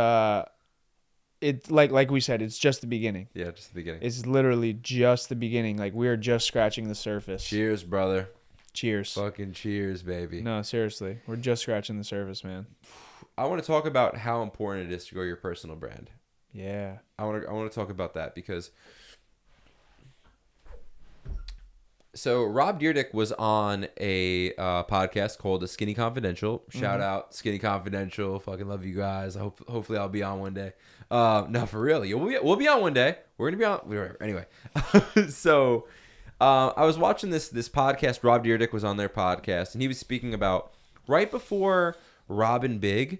like we said, it's just the beginning.
Yeah, just the beginning.
It's literally just the beginning. Like we are just scratching the surface.
Cheers, brother.
Cheers.
Fucking cheers, baby.
No, seriously. We're just scratching the surface, man.
I want to talk about how important it is to grow your personal brand.
Yeah.
I want to talk about that because so Rob Dyrdek was on a podcast called The Skinny Confidential. Shout out Skinny Confidential. Fucking love you guys. Hopefully I'll be on one day. No, for real. We'll be on one day. We're going to be on. Anyway. So I was watching this podcast. Rob Dyrdek was on their podcast, and he was speaking about right before Robin Big,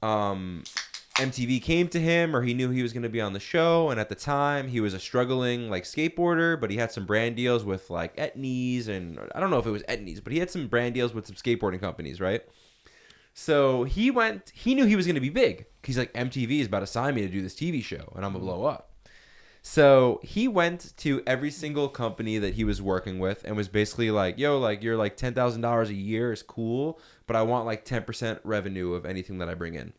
MTV came to him, or he knew he was going to be on the show. And at the time, he was a struggling like skateboarder, but he had some brand deals with like Etnies, and I don't know if it was Etnies, but he had some brand deals with some skateboarding companies, right? So he knew he was going to be big. He's like, MTV is about to sign me to do this TV show, and I'm going to blow up. So he went to every single company that he was working with and was basically like, yo, like you're like $10,000 a year is cool, but I want like 10% revenue of anything that I bring in.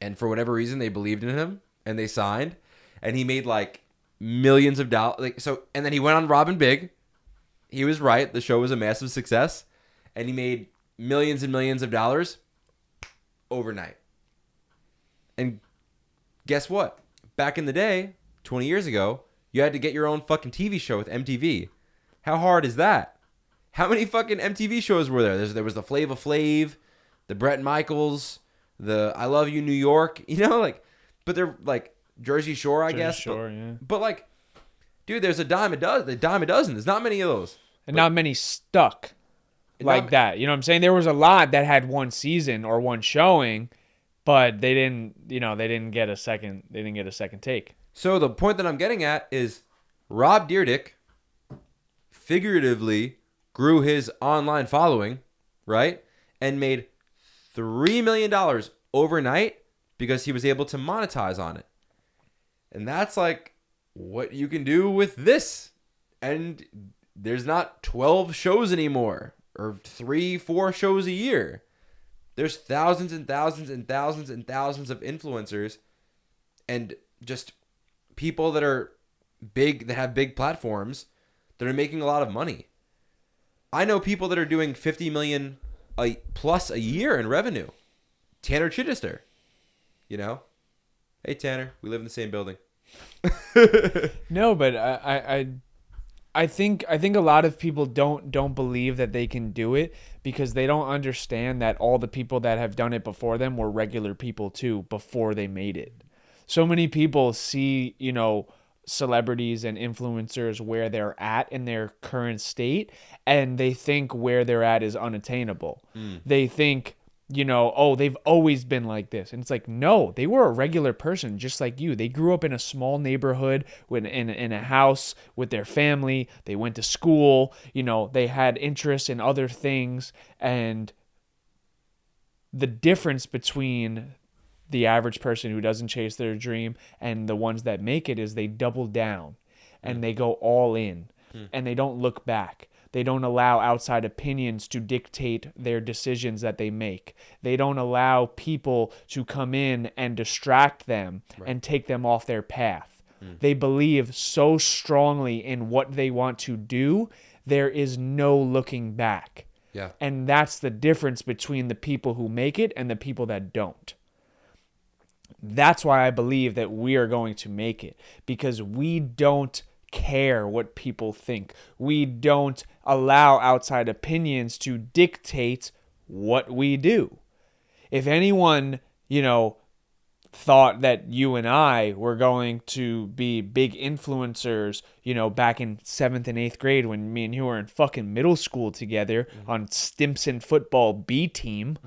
And for whatever reason, they believed in him and they signed, and he made like millions of dollars. Like, so, and then he went on Robin Big. he was right. The show was a massive success, and he made millions and millions of dollars overnight. And guess what? Back in the day, 20 years ago, you had to get your own fucking TV show with MTV. How hard is that? How many fucking MTV shows were there? There was the Flava Flav, the Bret Michaels, the I Love You New York, but they're like Jersey Shore, I guess.
Shore, yeah.
But like, dude, there's a dime a dozen. There's not many of those.
And not many stuck like that. You know what I'm saying? There was a lot that had one season or one showing, but they didn't get a second take.
So the point that I'm getting at is Rob Dyrdek figuratively grew his online following, right? And made $3 million overnight because he was able to monetize on it. And that's like what you can do with this. And there's not 12 shows anymore or 3-4 shows a year. There's thousands and thousands and thousands and thousands of influencers and just people that are big, that have big platforms that are making a lot of money. I know people that are doing 50 million plus a year in revenue. Tanner Chittister, Hey Tanner, we live in the same building.
No, but I think a lot of people don't believe that they can do it because they don't understand that all the people that have done it before them were regular people too before they made it. So many people see, celebrities and influencers where they're at in their current state, and they think where they're at is unattainable. They think, they've always been like this. And it's like, no, they were a regular person just like you. They grew up in a small neighborhood in a house with their family. They went to school, they had interests in other things. And the difference between the average person who doesn't chase their dream and the ones that make it is they double down and they go all in and they don't look back. They don't allow outside opinions to dictate their decisions that they make. They don't allow people to come in and distract them and take them off their path. They believe so strongly in what they want to do, there is no looking back.
Yeah.
And that's the difference between the people who make it and the people that don't. That's why I believe that we are going to make it, because we don't care what people think. We don't allow outside opinions to dictate what we do. If anyone, thought that you and I were going to be big influencers, back in 7th and 8th grade when me and you were in fucking middle school together on Stimson football B team,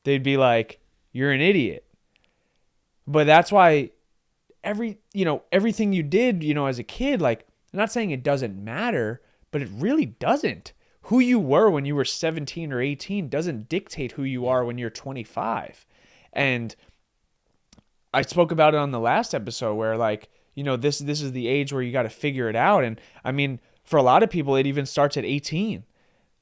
they'd be like, you're an idiot. But that's why everything you did, as a kid, like, I'm not saying it doesn't matter, but it really doesn't. Who you were when you were 17 or 18 doesn't dictate who you are when you're 25. And I spoke about it on the last episode where, like, this is the age where you got to figure it out. And I mean, for a lot of people, it even starts at 18.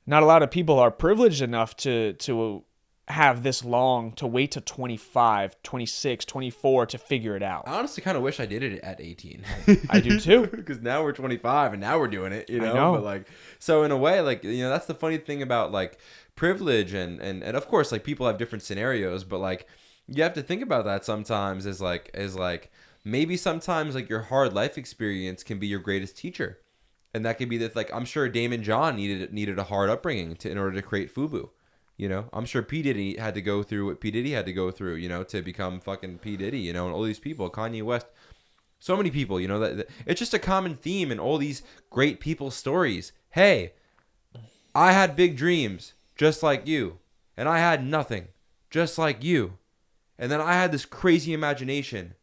Not a lot of people are privileged enough to have this long to wait to 25, 26, 24 to figure it out.
I honestly kind of wish I did it at 18.
I do too.
Because now we're 25 and now we're doing it,
I know.
But like, so in a way, like, that's the funny thing about like privilege and of course, like, people have different scenarios, but like, you have to think about that sometimes as like maybe sometimes like your hard life experience can be your greatest teacher. And that could be that, like, I'm sure Damon John needed a hard upbringing in order to create FUBU. I'm sure P. Diddy had to go through what P. Diddy had to go through, to become fucking P. Diddy, and all these people, Kanye West, so many people, that it's just a common theme in all these great people's stories. Hey, I had big dreams just like you, and I had nothing just like you. And then I had this crazy imagination.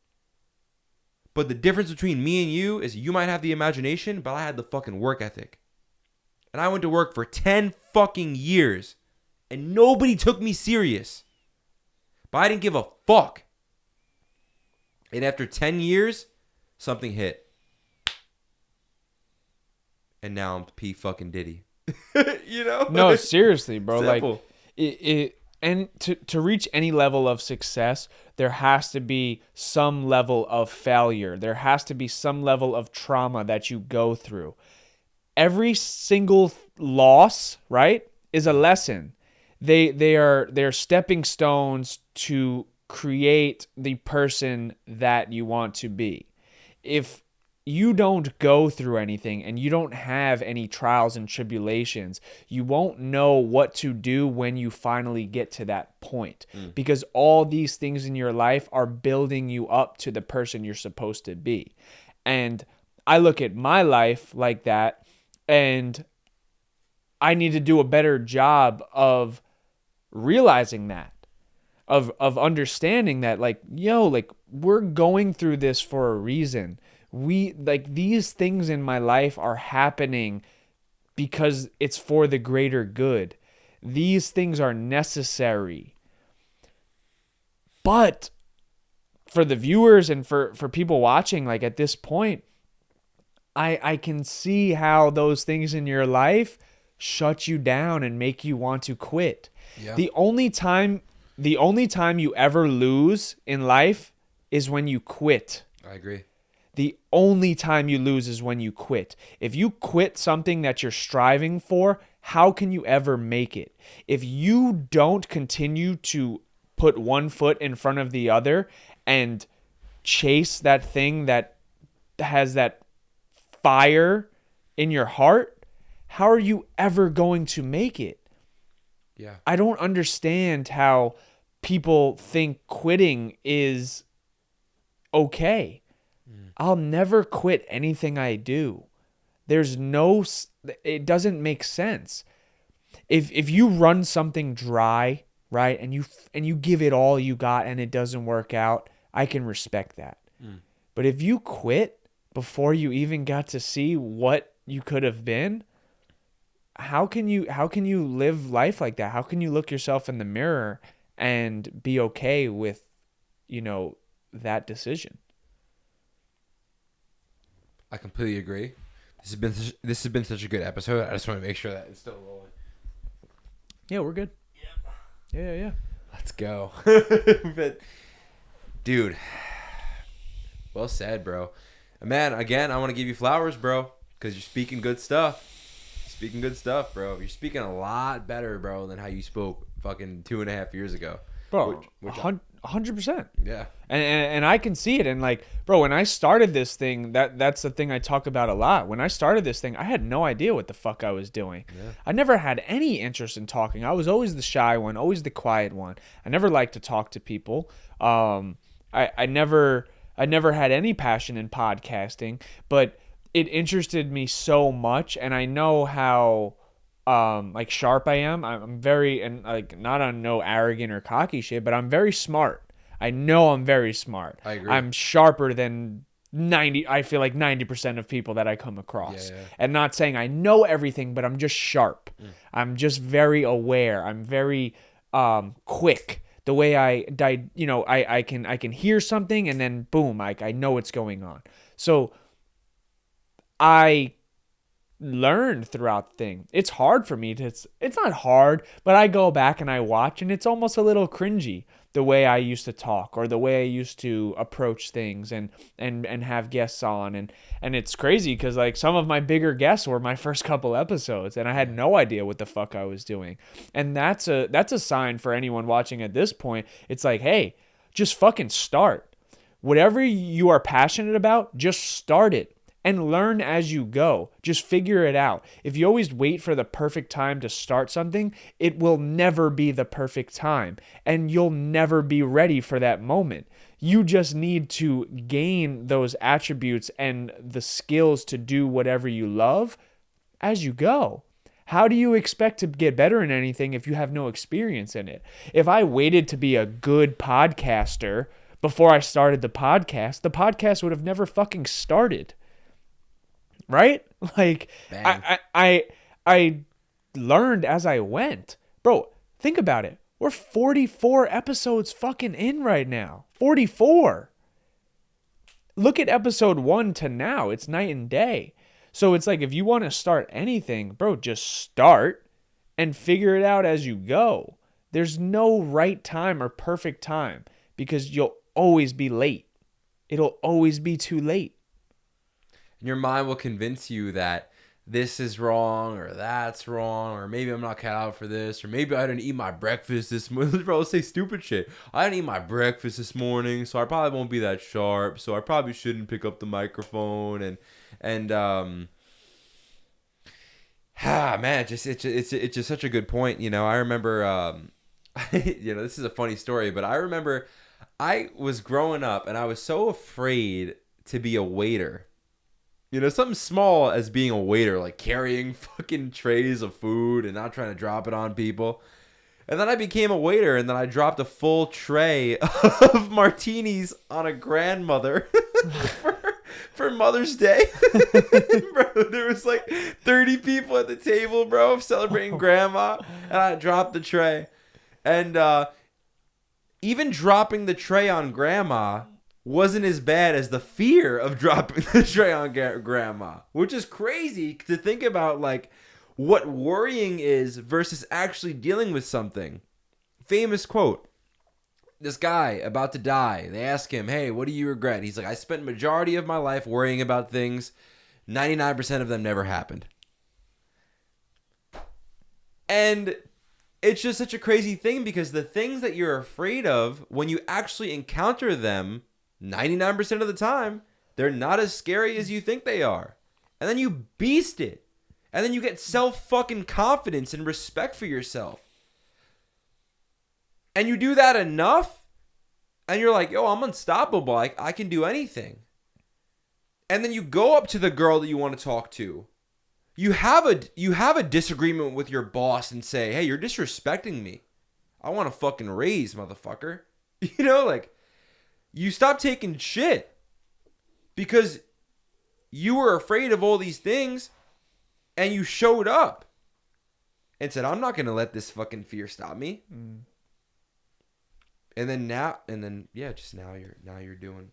But the difference between me and you is you might have the imagination, but I had the fucking work ethic. And I went to work for 10 fucking years. And nobody took me serious. But I didn't give a fuck. And after 10 years, something hit. And now I'm P fucking Diddy.
No, seriously, bro.
Simple.
Like, and to reach any level of success, there has to be some level of failure. There has to be some level of trauma that you go through. every single loss, right, is a lesson. They're stepping stones to create the person that you want to be. If you don't go through anything and you don't have any trials and tribulations, you won't know what to do when you finally get to that point. Because all these things in your life are building you up to the person you're supposed to be. And I look at my life like that, and I need to do a better job of realizing that, of understanding that, like, like, we're going through this for a reason. These things in my life are happening because it's for the greater good. These things are necessary. But for the viewers and for people watching, like, at this point, I can see how those things in your life shut you down and make you want to quit.
Yeah.
The only time you ever lose in life is when you quit.
I agree.
The only time you lose is when you quit. If you quit something that you're striving for, how can you ever make it? If you don't continue to put one foot in front of the other and chase that thing that has that fire in your heart, how are you ever going to make it?
Yeah.
I don't understand how people think quitting is okay. I'll never quit anything I do. It doesn't make sense. If you run something dry, right, and you give it all you got and it doesn't work out, I can respect that. But if you quit before you even got to see what you could have been, how can you live life like that? How can you look yourself in the mirror and be okay with, that decision?
I completely agree. This has been such a good episode. I just want to make sure that it's still rolling.
Yeah, we're good. Yeah.
Let's go. But, dude, well said, bro. Man, again, I want to give you flowers, bro, because you're speaking good stuff. Bro. You're speaking a lot better, bro, than how you spoke fucking 2.5 years ago.
Bro, 100%.
Yeah.
And I can see it. And, like, bro, when I started this thing, that's the thing I talk about a lot. When I started this thing, I had no idea what the fuck I was doing.
Yeah.
I never had any interest in talking. I was always the shy one, always the quiet one. I never liked to talk to people. I never had any passion in podcasting, but it interested me so much, and I know how like sharp I am. I'm very, and like, not on no arrogant or cocky shit, but I'm very smart. I know I'm very smart.
I agree.
I'm sharper than 90% of people that I come across.
Yeah.
And not saying I know everything, but I'm just sharp. I'm just very aware. I'm very quick. The way I can hear something and then boom, I know what's going on. So I learned throughout the thing. It's hard for me it's not hard, but I go back and I watch, and it's almost a little cringy, the way I used to talk or the way I used to approach things and have guests on, and it's crazy because, like, some of my bigger guests were my first couple episodes and I had no idea what the fuck I was doing. And that's a sign for anyone watching at this point. It's like, hey, just fucking start. Whatever you are passionate about, just start it. And learn as you go. Just figure it out. If you always wait for the perfect time to start something, it will never be the perfect time. And you'll never be ready for that moment. You just need to gain those attributes and the skills to do whatever you love as you go. How do you expect to get better in anything if you have no experience in it? If I waited to be a good podcaster before I started the podcast would have never fucking started. Right? Like, I learned as I went. Bro, think about it. We're 44 episodes fucking in right now. 44. Look at episode 1 to now. It's night and day. So it's like, if you want to start anything, bro, just start and figure it out as you go. There's no right time or perfect time because you'll always be late. It'll always be too late.
Your mind will convince you that this is wrong or that's wrong, or maybe I'm not cut out for this, or maybe I didn't eat my breakfast this morning. Bro, say stupid shit. I didn't eat my breakfast this morning, so I probably won't be that sharp. So I probably shouldn't pick up the microphone and man, it's just such a good point. You know, I remember you know, this is a funny story, but I remember I was growing up and I was so afraid to be a waiter. You know, something small as being a waiter, like carrying fucking trays of food and not trying to drop it on people. And then I became a waiter, and then I dropped a full tray of martinis on a grandmother for Mother's Day. Bro, there was like 30 people at the table, bro, celebrating grandma, and I dropped the tray. And even dropping the tray on grandma wasn't as bad as the fear of dropping the tray on grandma, which is crazy to think about, like, what worrying is versus actually dealing with something. Famous quote. This guy about to die, they ask him, hey, what do you regret? He's like, I spent majority of my life worrying about things. 99% of them never happened. And it's just such a crazy thing, because the things that you're afraid of, when you actually encounter them, 99% of the time, they're not as scary as you think they are. And then you beast it. And then you get self-fucking confidence and respect for yourself. And you do that enough, and you're like, yo, I'm unstoppable. I can do anything. And then you go up to the girl that you want to talk to. You have a disagreement with your boss and say, hey, you're disrespecting me. I want a fucking raise, motherfucker. You know, like, you stop taking shit because you were afraid of all these things, and you showed up and said, I'm not going to let this fucking fear stop me. And then now you're doing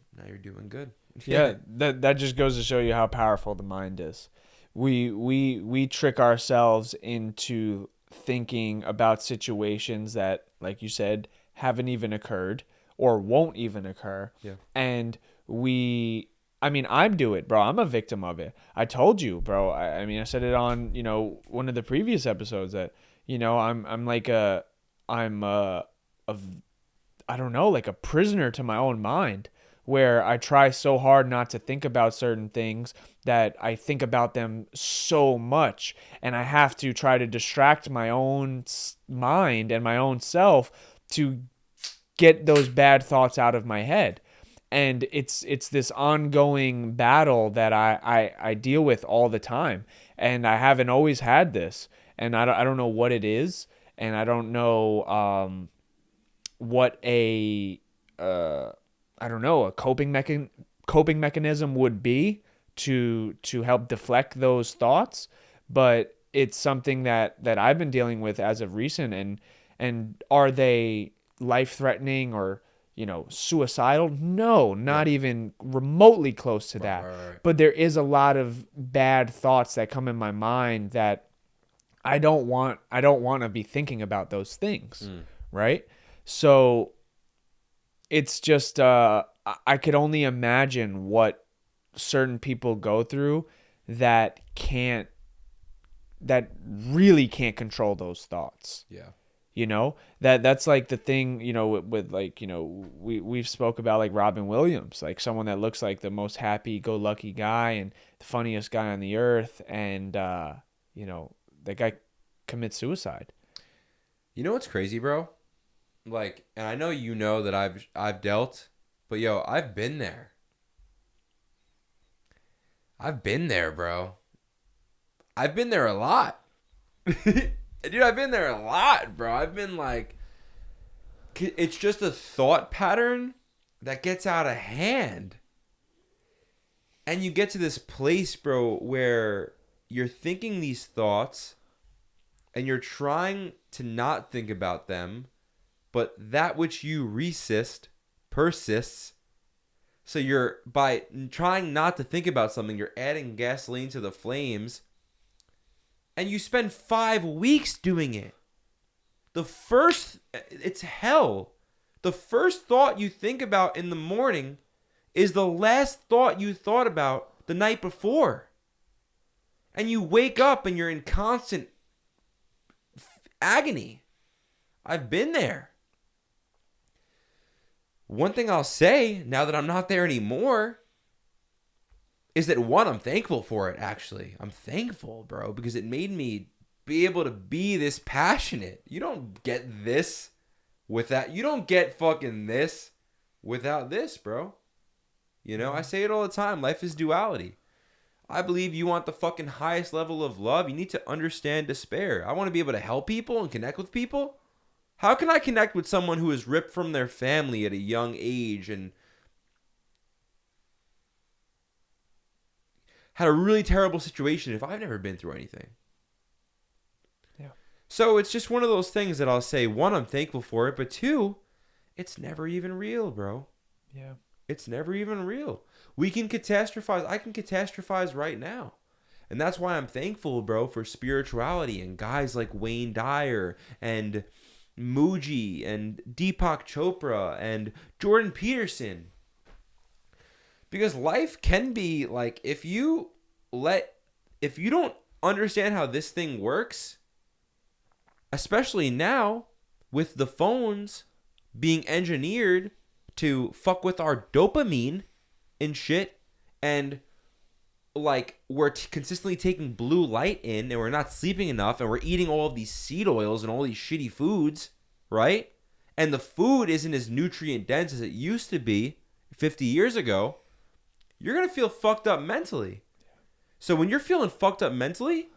good.
Yeah, that just goes to show you how powerful the mind is. We trick ourselves into thinking about situations that, like you said, haven't even occurred or won't even occur.
Yeah.
And I do it, bro. I'm a victim of it. I told you, bro. I said it on, one of the previous episodes that, I'm like a prisoner to my own mind, where I try so hard not to think about certain things that I think about them so much, and I have to try to distract my own mind and my own self to get those bad thoughts out of my head. And it's this ongoing battle that I deal with all the time, and I haven't always had this, and I don't know what it is, and I don't know what a coping mechanism would be to help deflect those thoughts, but it's something that I've been dealing with as of recent. And are they life-threatening or suicidal? No, not even remotely close to that. Right. But there is a lot of bad thoughts that come in my mind that I don't want to be thinking about those things, right? So it's just I could only imagine what certain people go through that really can't control those thoughts.
Yeah.
That's like the thing, with like, we've spoke about like Robin Williams, like someone that looks like the most happy-go-lucky guy and the funniest guy on the earth, and that guy commits suicide.
You know what's crazy, bro? Like, and I know that I've dealt, but yo, I've been there. I've been there, bro. I've been there a lot. Dude, I've been there a lot, bro. I've been like, it's just a thought pattern that gets out of hand. And you get to this place, bro, where you're thinking these thoughts and you're trying to not think about them, but that which you resist persists. So by trying not to think about something, you're adding gasoline to the flames. And you spend 5 weeks doing it. It's hell. The first thought you think about in the morning is the last thought you thought about the night before. And you wake up and you're in constant agony. I've been there. One thing I'll say, now that I'm not there anymore, is that one, I'm thankful for it, actually. I'm thankful, bro, because it made me be able to be this passionate. You don't get this without, you don't get fucking this without this, bro. You know, I say it all the time. Life is duality. I believe you want the fucking highest level of love. You need to understand despair. I want to be able to help people and connect with people. How can I connect with someone who is ripped from their family at a young age and had a really terrible situation if I've never been through anything?
Yeah.
So it's just one of those things that I'll say, one, I'm thankful for it, but two, it's never even real, bro.
Yeah.
It's never even real. We can catastrophize. I can catastrophize right now. And that's why I'm thankful, bro, for spirituality and guys like Wayne Dyer and Muji and Deepak Chopra and Jordan Peterson. Because life can be like, if you don't understand how this thing works, especially now with the phones being engineered to fuck with our dopamine and shit, and like we're consistently taking blue light in and we're not sleeping enough and we're eating all of these seed oils and all these shitty foods, right? And the food isn't as nutrient dense as it used to be 50 years ago. You're going to feel fucked up mentally. So when you're feeling fucked up mentally,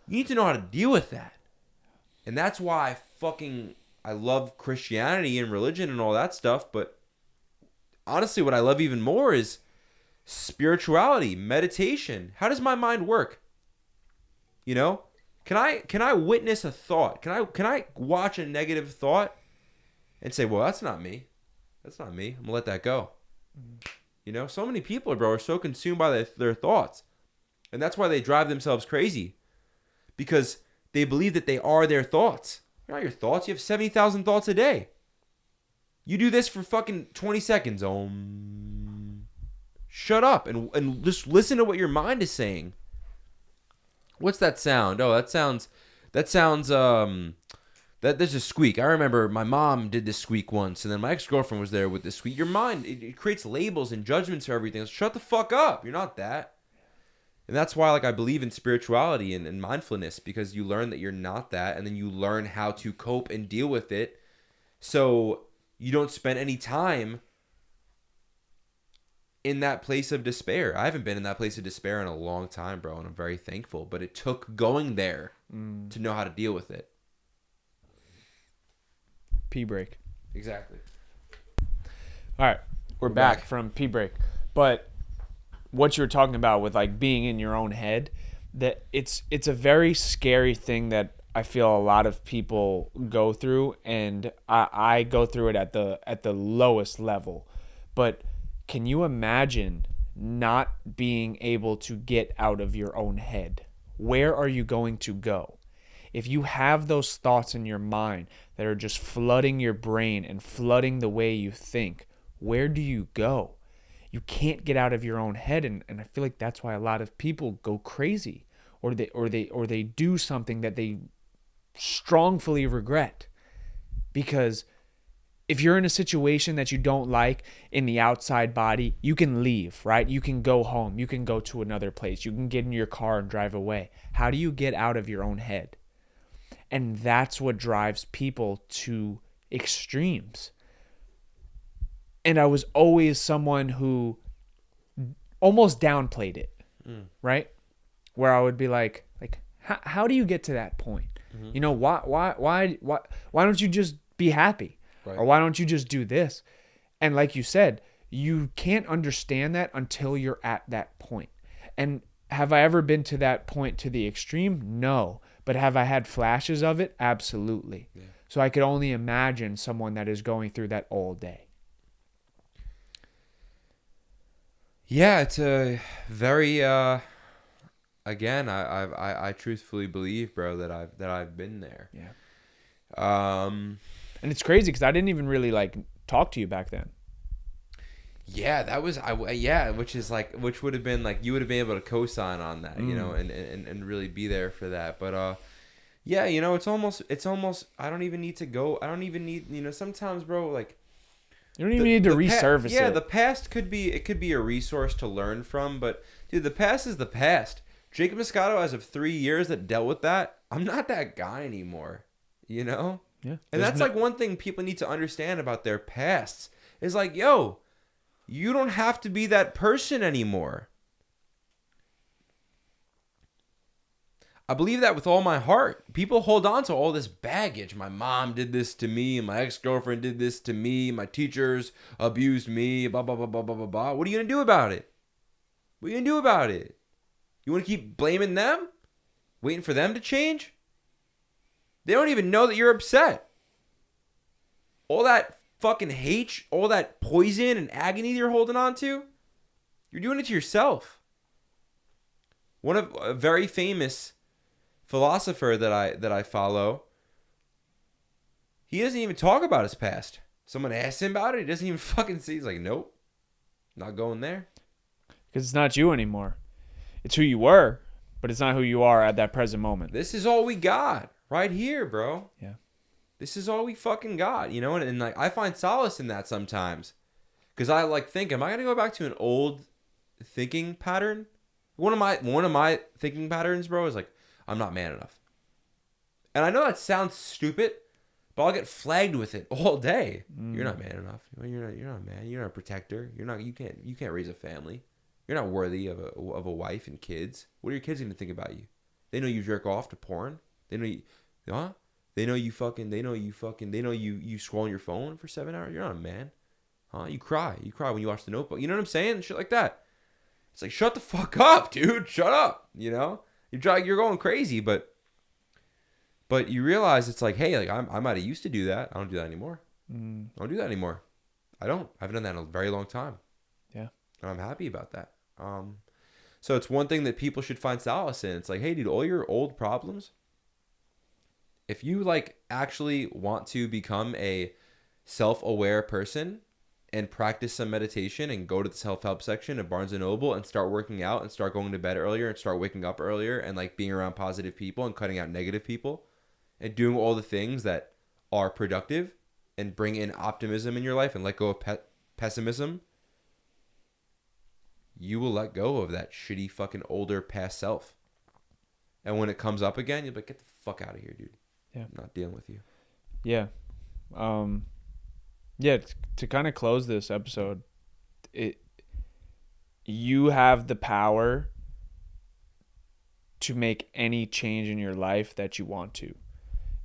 you need to know how to deal with that. And that's why I love Christianity and religion and all that stuff, but honestly, what I love even more is spirituality, meditation. How does my mind work? You know, can I witness a thought? Can I watch a negative thought and say, well, that's not me. That's not me. I'm gonna let that go. You know, so many people, bro, are so consumed by their thoughts, and that's why they drive themselves crazy, because they believe that they are their thoughts. You're not your thoughts. You have 70,000 thoughts a day. You do this for fucking 20 seconds. Shut up and just listen to what your mind is saying. What's that sound? Oh, that sounds there's a squeak. I remember my mom did this squeak once, and then my ex-girlfriend was there with this squeak. Your mind, it creates labels and judgments for everything. Shut the fuck up. You're not that. And that's why, like, I believe in spirituality and mindfulness, because you learn that you're not that, and then you learn how to cope and deal with it, so you don't spend any time in that place of despair. I haven't been in that place of despair in a long time, bro, and I'm very thankful. But it took going there to know how to deal with it.
Pee break.
Exactly.
All right, we're back from pee break. But what you were talking about with like being in your own head, that it's a very scary thing that I feel a lot of people go through, and I go through it at the lowest level. But can you imagine not being able to get out of your own head? Where are you going to go? If you have those thoughts in your mind that are just flooding your brain and flooding the way you think, where do you go? You can't get out of your own head, and I feel like that's why a lot of people go crazy, or they do something that they strongly regret. Because if you're in a situation that you don't like in the outside body, you can leave, right? You can go home. You can go to another place. You can get in your car and drive away. How do you get out of your own head? And that's what drives people to extremes. And I was always someone who almost downplayed it, right? Where I would be like, how do you get to that point? Mm-hmm. You know, why don't you just be happy? Right. Or why don't you just do this? And like you said, you can't understand that until you're at that point. And have I ever been to that point to the extreme? No. But have I had flashes of it? Absolutely. Yeah. So I could only imagine someone that is going through that all day.
Yeah, it's a very again, I truthfully believe, bro, that I've been there.
Yeah. And it's crazy because I didn't even really like talk to you back then.
Yeah, that was which would have been like you would have been able to co-sign on that, you know, and really be there for that. But yeah, you know, it's almost I don't even need to go. I don't even need, you know, sometimes, bro, like
You don't even need to resurface it.
Yeah, the past could be a resource to learn from, but dude, the past is the past. Jacob Moscato, as of 3 years that dealt with that, I'm not that guy anymore. You know?
Yeah.
And that's like one thing people need to understand about their pasts. Is like, yo, you don't have to be that person anymore. I believe that with all my heart. People hold on to all this baggage. My mom did this to me. My ex-girlfriend did this to me. My teachers abused me. Blah, blah, blah, blah, blah, blah, blah. What are you going to do about it? What are you going to do about it? You want to keep blaming them? Waiting for them to change? They don't even know that you're upset. All that fucking hate, all that poison and agony you're holding on to, you're doing it to yourself. One of a very famous philosopher that I follow, he doesn't even talk about his past. Someone asks him about it, he doesn't even fucking see. He's like, nope, not going there.
Because it's not you anymore. It's who you were, but it's not who you are at that present moment.
This is all we got right here, bro.
Yeah.
This is all we fucking got, you know? And like, I find solace in that sometimes. Because I like think, am I going to go back to an old thinking pattern? One of my thinking patterns, bro, is like, I'm not man enough. And I know that sounds stupid, but I'll get flagged with it all day. You're not man enough. You're not a man. You're not a protector. You can't raise a family. You're not worthy of a wife and kids. What are your kids going to think about you? They know you jerk off to porn. They know you, huh? They know you scroll on your phone for 7 hours. You're not a man. Huh? You cry when you watch The Notebook. You know what I'm saying? Shit like that. It's like, shut the fuck up, dude. Shut up. You know? You're going crazy, but you realize it's like, hey, like I might have used to do that. I don't do that anymore. I don't do that anymore. I haven't done that in a very long time.
Yeah.
And I'm happy about that. So it's one thing that people should find solace in. It's like, hey, dude, all your old problems, if you like actually want to become a self-aware person and practice some meditation and go to the self-help section at Barnes & Noble and start working out and start going to bed earlier and start waking up earlier and like being around positive people and cutting out negative people and doing all the things that are productive and bring in optimism in your life and let go of pessimism, you will let go of that shitty fucking older past self. And when it comes up again, you'll be like, get the fuck out of here, dude.
Yeah.
I'm not dealing with you.
Yeah. Yeah, to kind of close this episode, you have the power to make any change in your life that you want to.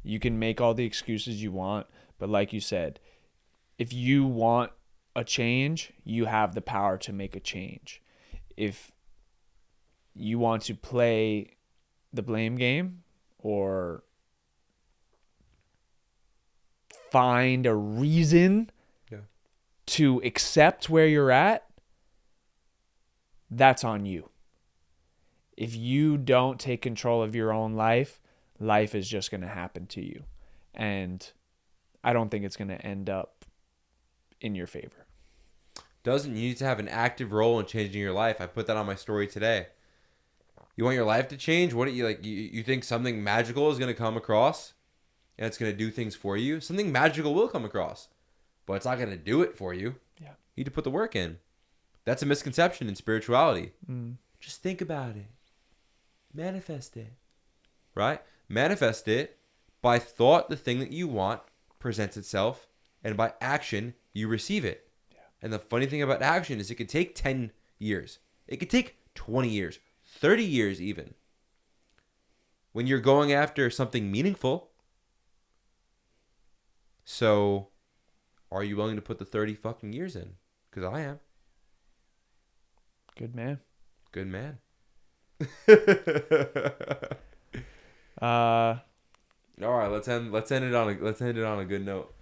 You can make all the excuses you want, but like you said, if you want a change, you have the power to make a change. If you want to play the blame game or find a reason to accept where you're at, that's on you. If you don't take control of your own life, life is just going to happen to you. And I don't think it's going to end up in your favor.
You need to have an active role in changing your life. I put that on my story today. You want your life to change? What do you like? You think something magical is going to come across and it's going to do things for you? Something magical will come across, but it's not going to do it for you.
Yeah.
You need to put the work in. That's a misconception in spirituality. Just think about it. Manifest it. Right? Manifest it. By thought, the thing that you want presents itself, and by action, you receive it. Yeah. And the funny thing about action is it could take 10 years. It could take 20 years, 30 years even. When you're going after something meaningful. So, are you willing to put the 30 fucking years in? Because I am.
Good man.
Good man. All right, let's end it on a good note.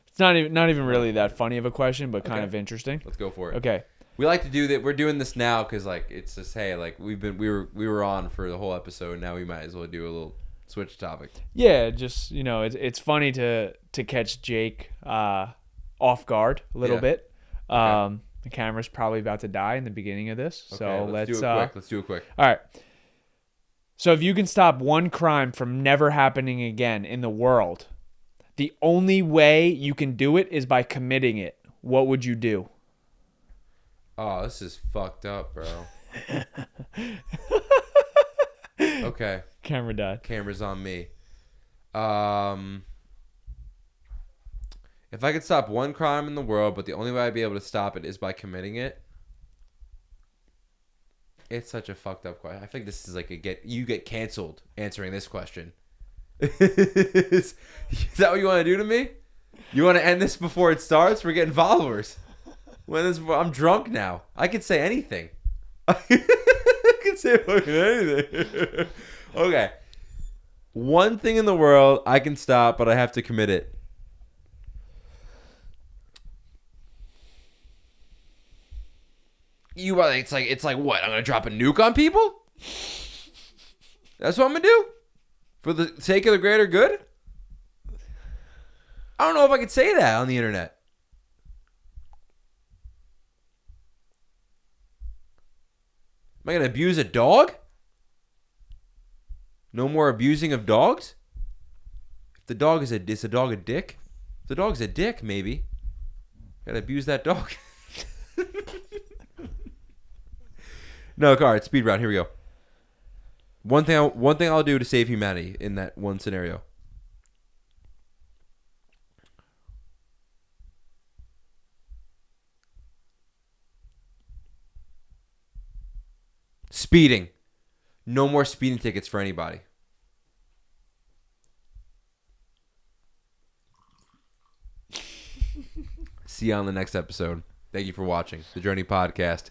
It's not even really that funny of a question, but kind of interesting.
Let's go for it.
Okay.
We like to do that. We're doing this now because like it's just, hey, like we were on for the whole episode. Now we might as well do a little switch topic.
Yeah, just it's funny to catch Jake off guard a little bit. The camera's probably about to die in the beginning of this.
Okay,
So
let's do it quick. Let's do it quick.
All right. So if you can stop one crime from never happening again in the world, the only way you can do it is by committing it. What would you do?
Oh, this is fucked up, bro. Okay.
Camera died.
Camera's on me. If I could stop one crime in the world, but the only way I'd be able to stop it is by committing it. It's such a fucked up question. I think this is like you get canceled answering this question. Is that what you want to do to me? You want to end this before it starts? We're getting followers. I'm drunk now. I could say anything. I could say fucking anything. Okay. One thing in the world I can stop, but I have to commit it. It's like what? I'm gonna drop a nuke on people? That's what I'm gonna do? For the sake of the greater good? I don't know if I could say that on the internet. Am I gonna abuse a dog? No more abusing of dogs? If the dog is a dog a dick? If the dog's a dick, maybe. Gotta abuse that dog. No, all right, speed round. Here we go. One thing I'll do to save humanity in that one scenario. Speeding. No more speeding tickets for anybody. See you on the next episode. Thank you for watching the Journey Podcast.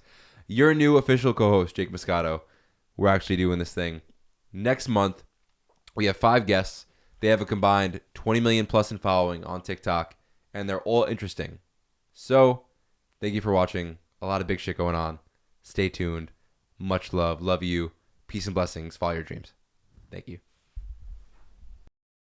Your new official co-host, Jake Moscato. We're actually doing this thing. Next month, we have 5 guests. They have a combined 20 million plus in following on TikTok, and they're all interesting. So, thank you for watching. A lot of big shit going on. Stay tuned. Much love. Love you. Peace and blessings. Follow your dreams. Thank you.